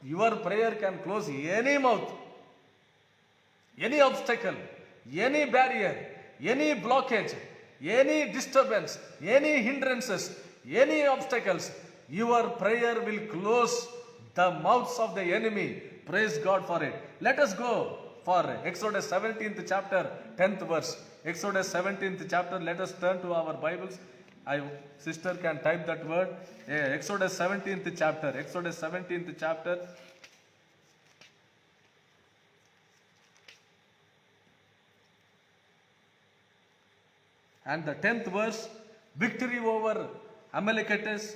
your prayer can close any mouth. Any obstacle, any barrier, any blockage, any disturbance, any hindrances, any obstacles, your prayer will close the mouths of the enemy. Praise God for it. Let us go for Exodus 17th chapter, 10th verse. Exodus 17th chapter, let us turn to our Bibles. Sister can type that word. Exodus 17th chapter. Exodus 17th chapter. And the 10th verse, victory over Amalekites,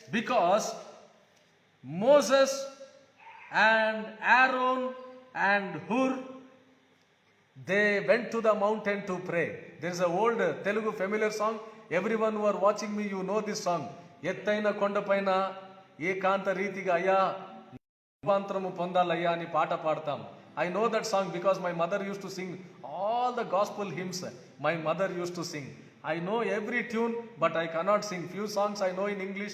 because Moses and Aaron and Hur, they went to the mountain to pray. There is an old Telugu familiar song. Everyone who are watching me, you know this song. ఎత్తైన కొండపైన ఏకాంత రీతిగా అయ్యా రూపాంతరము పొందాలయ్యా అని పాట పాడతాం. I know that song because my mother used to sing all the gospel hymns. My mother used to sing. I know every tune, but I cannot sing. Few songs I know in English.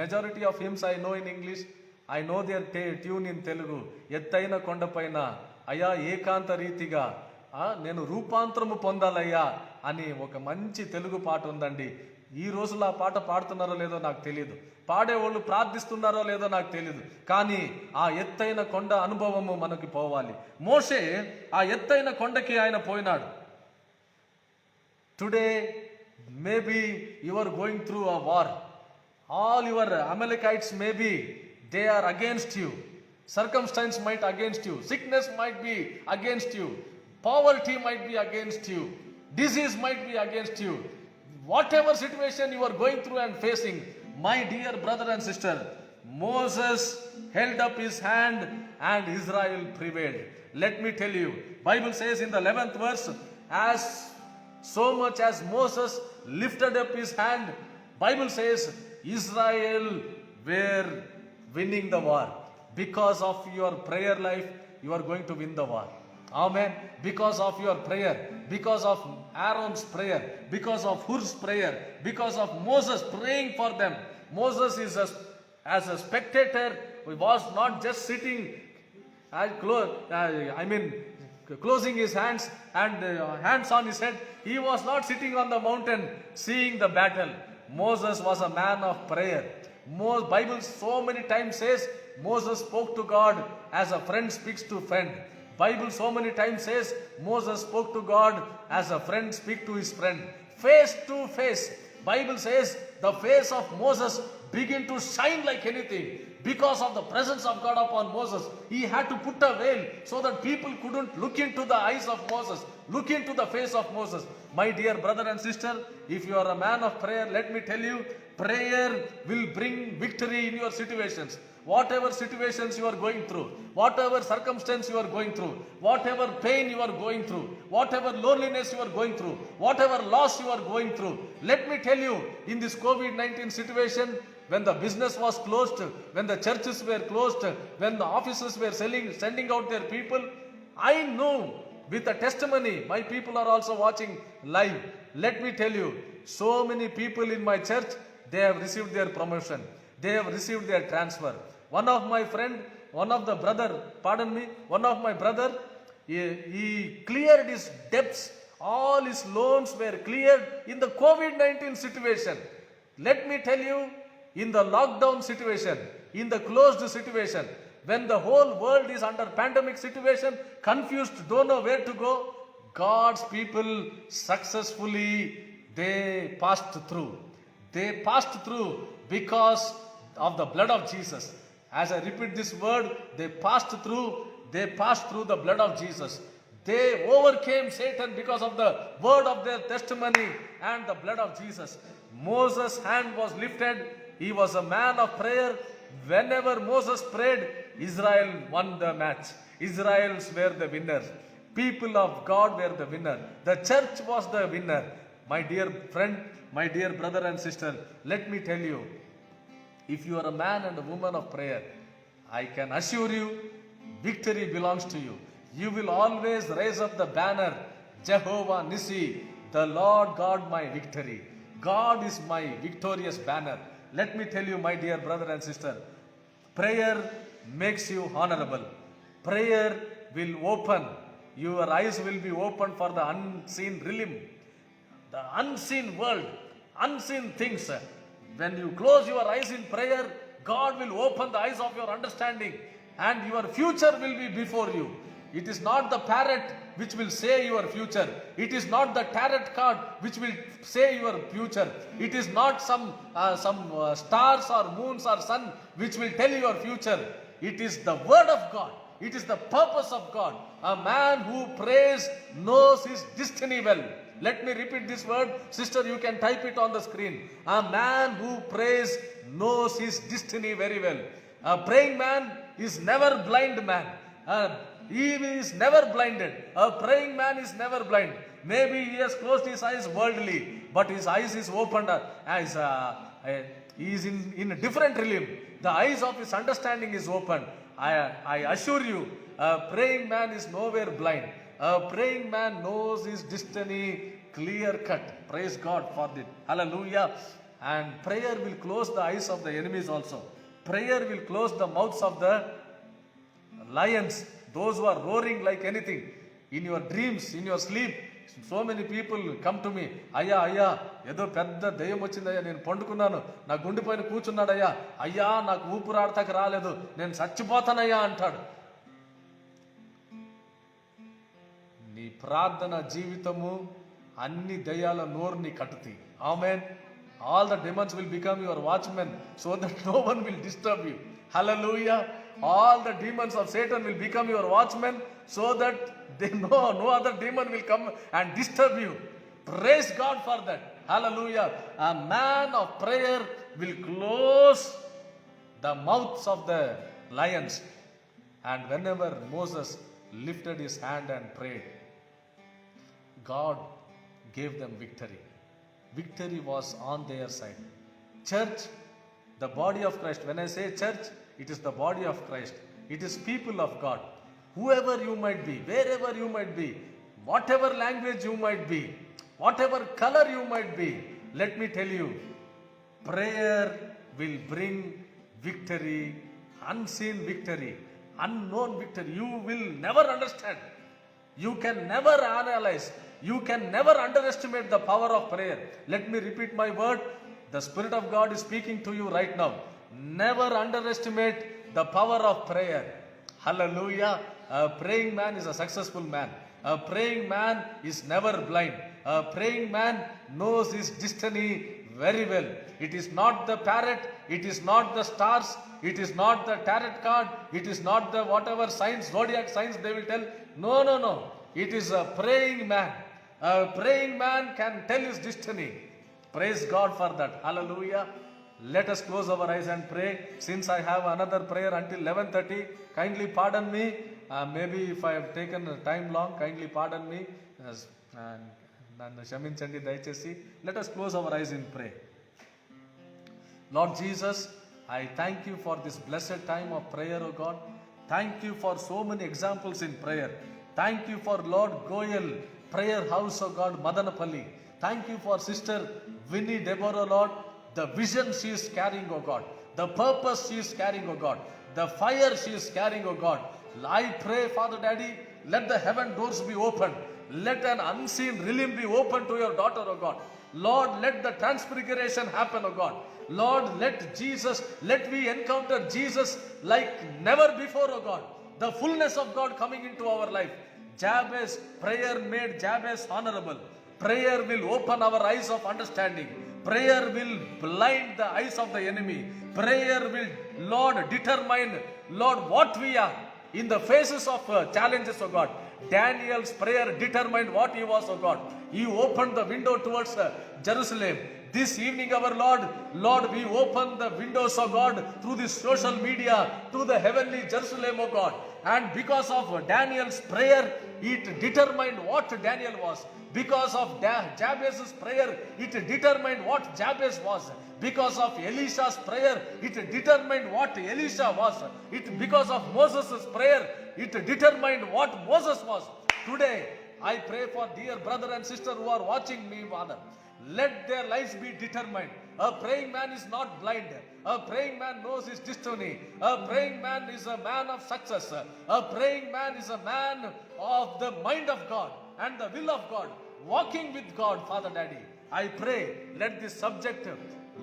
Majority of hymns I know in English. I know their tune in Telugu. ఎత్తైన కొండపైన అయ్యా ఏకాంత రీతిగా నేను రూపాంతరము పొందాలయ్యా అని ఒక మంచి తెలుగు పాట ఉందండి. ఈ రోజులో ఆ పాట పాడుతున్నారో లేదో నాకు తెలియదు, పాడేవాళ్ళు ప్రార్థిస్తున్నారో లేదో నాకు తెలియదు, కానీ ఆ ఎత్తైన కొండ అనుభవము మనకి పోవాలి. మోషే ఆ ఎత్తైన కొండకి ఆయన పోయినాడు. Today maybe you are going through a war, All your Amalekites maybe, they are against you. Circumstance might against you. Sickness might be against you. Poverty might be against you. Disease might be against you. Whatever situation you are going through and facing, my dear brother and sister, Moses held up his hand and Israel prevailed. Let me tell you, Bible says in the 11th verse, as so much as Moses lifted up his hand, Bible says Israel were winning the war. Because of your prayer life, you are going to win the war. Amen. Because of your prayer, because of Aaron's prayer, because of Hur's prayer, because of Moses praying for them. Moses is as a spectator, he was not just sitting, closing his hands and hands on his head. He was not sitting on the mountain seeing the battle. Moses was a man of prayer. Bible so many times says Moses spoke to God as a friend speaks to friend. Bible so many times says Moses spoke to God as a friend speak to his friend. Face to face. Bible says the face of Moses began to shine like anything because of the presence of God upon Moses. He had to put a veil so that people couldn't look into the eyes of Moses, look into the face of Moses. My dear brother and sister, if you are a man of prayer, let me tell you, prayer will bring victory in your situations. Whatever situations you are going through, whatever circumstance you are going through, whatever pain you are going through, whatever loneliness you are going through, whatever loss you are going through, let me tell you, in this COVID-19 situation, when the business was closed, when the churches were closed, when the offices were sending out their people, I know with a testimony, my people are also watching live. Let me tell you, so many people in my church, they have received their promotion. They have received their transfer. One of my brother, he cleared his debts. All his loans were cleared in the COVID-19 situation. Let me tell you, in the lockdown situation, in the closed situation, when the whole world is under pandemic situation, confused, don't know where to go, God's people successfully, they passed through. They passed through because of the blood of Jesus. As I repeat this word, they passed through the blood of Jesus. They overcame Satan because of the word of their testimony and the blood of Jesus. Moses' hand was lifted. He was a man of prayer. Whenever Moses prayed, Israel won the match. Israels were the winners. People of God were the winner. The church was the winner. My dear friend, my dear brother and sister, let me tell you, if you are a man and a woman of prayer, I can assure you, victory belongs to you. You will always raise up the banner, Jehovah Nissi, the Lord God my victory. God is my victorious banner. Let me tell you, my dear brother and sister, prayer makes you honorable. Prayer will open, your eyes will be open for the unseen realm, the unseen world, unseen things. When you close your eyes in prayer, God will open the eyes of your understanding and your future will be before you. It is not the parrot which will say your future. It is not the tarot card which will say your future. It is not some stars or moons or sun which will tell your future. It is the word of God. It is the purpose of God. A man who prays knows his destiny well. Let me repeat this word. Sister, you can type it on the screen. A man who prays knows his destiny very well. A praying man is never blind man. He is never blinded. A praying man is never blind. Maybe he has closed his eyes worldly, but his eyes is opened. He is in a different realm. The eyes of his understanding is open. I assure you, a praying man is nowhere blind. A praying man knows his destiny clear cut. Praise God for it. Hallelujah. And prayer will close the eyes of the enemies also. Prayer will close the mouths of the lions, those who are roaring like anything. In your dreams, in your sleep, so many people come to me. అయ్యా ఏదో పెద్ద దయ్యం వచ్చిందయ్యా, నేను పండుకున్నాను, నా గుండె పైన కూర్చున్నాడయ్యా, అయ్యా నాకు ఊపిరాడతాక రాలేదు, నేను చచ్చిపోతానయ్యా అంటాడు. నీ ప్రార్థన జీవితము అన్ని దయ్యాల నోరుని కట్టుతాయి. ఆమేన్, All the demons will become your watchmen so that no one will disturb you. Hallelujah. All the demons of Satan will become your watchmen so that no other demon will come and disturb you. Praise God for that. Hallelujah. A man of prayer will close the mouths of the lions. And whenever Moses lifted his hand and prayed, God gave them victory. Victory was on their side. Church, the body of Christ. When I say church, it is the body of Christ. It is people of God. Whoever you might be, wherever you might be, whatever language you might be, whatever color you might be, let me tell you, prayer will bring victory, unseen victory, unknown victory. You will never understand. You can never analyze. You can never underestimate the power of prayer. Let me repeat my word. The Spirit of God is speaking to you right now. Never underestimate the power of prayer. Hallelujah. A praying man is a successful man. A praying man is never blind. A praying man knows his destiny very well. It is not the parrot. It is not the stars. It is not the tarot card. It is not the whatever signs, zodiac signs they will tell. No. It is a praying man. A praying man can tell his destiny. Praise God for that. Hallelujah. Let us close our eyes and pray. Since I have another prayer until 11:30, kindly pardon me. Maybe if I have taken time long, kindly pardon me. నన్ను క్షమించండి దయచేసి. Let us close our eyes in prayer. Lord Jesus, I thank you for this blessed time of prayer, O God. Thank you for so many examples in prayer. Thank you for Lord Goyal prayer house, O God, Madanapalli. Thank you for Sister Winnie Deborah, Lord. The vision she is carrying, O God. The purpose she is carrying, O God. The fire she is carrying, O God. I pray, Father Daddy, let the heaven doors be opened. Let an unseen realm be open to your daughter, O God. Lord, let the transfiguration happen, O God. Lord, let we encounter Jesus like never before, O God. The fullness of God coming into our life. Jabez, prayer made Jabez honorable. Prayer will open our eyes of understanding. Prayer will blind the eyes of the enemy. Prayer will, Lord, determine, Lord, what we are in the faces of challenges, O God. Daniel's prayer determined what he was, O God. He opened the window towards Jerusalem. This evening, our Lord, we open the windows of God through this social media to the heavenly Jerusalem, O God. And because of Daniel's prayer, it determined what Daniel was. Because of Jabez's prayer, it determined what Jabez was. Because of Elisha's prayer, it determined what Elisha was. Because of Moses' prayer, it determined what Moses was. Today, I pray for dear brother and sister who are watching me, Father. Let their lives be determined. A praying man is not blind. A praying man knows his destiny. A praying man is a man of success. A praying man is a man of the mind of God and the will of God, walking with God, Father Daddy. I pray, let this subject,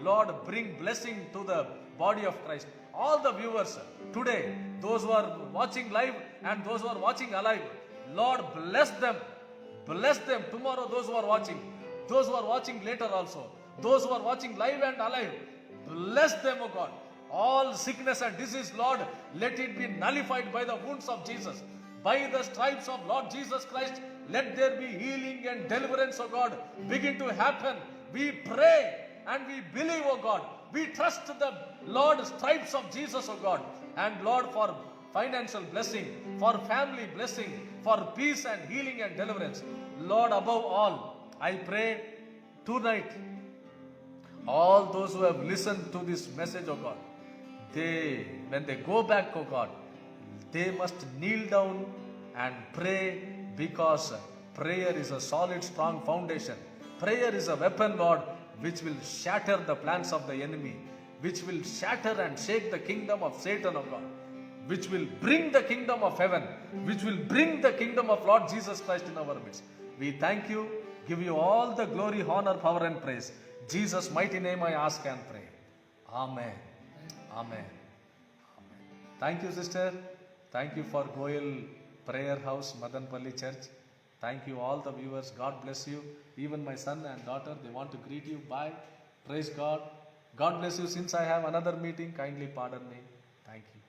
Lord, bring blessing to the body of Christ. All the viewers today, those who are watching live and those who are watching alive, Lord, bless them. Bless them. Tomorrow, those who are watching later also, those who are watching live and alive, bless them, O God. All sickness and disease, Lord, let it be nullified by the wounds of Jesus. By the stripes of Lord Jesus Christ, let there be healing and deliverance, O God, begin to happen. We pray and we believe, O God. We trust the Lord stripes of Jesus, O God. And Lord, for financial blessing, for family blessing, for peace and healing and deliverance. Lord, above all, I pray tonight, all those who have listened to this message, O God, when they go back, O God, they must kneel down and pray, because prayer is a solid, strong foundation. Prayer is a weapon, Lord, which will shatter the plans of the enemy, which will shatter and shake the kingdom of Satan, O God, which will bring the kingdom of heaven, which will bring the kingdom of Lord Jesus Christ in our midst. We thank you, give you all the glory, honor, power and praise. Jesus' mighty name I ask and pray. Amen. Amen. Amen. Thank you, sister. Thank you for Goyal Prayer House, Madanapalli Church. Thank you all the viewers. God bless you. Even my son and daughter, they want to greet you. Bye. Praise God. God bless you. Since I have another meeting, kindly pardon me. Thank you.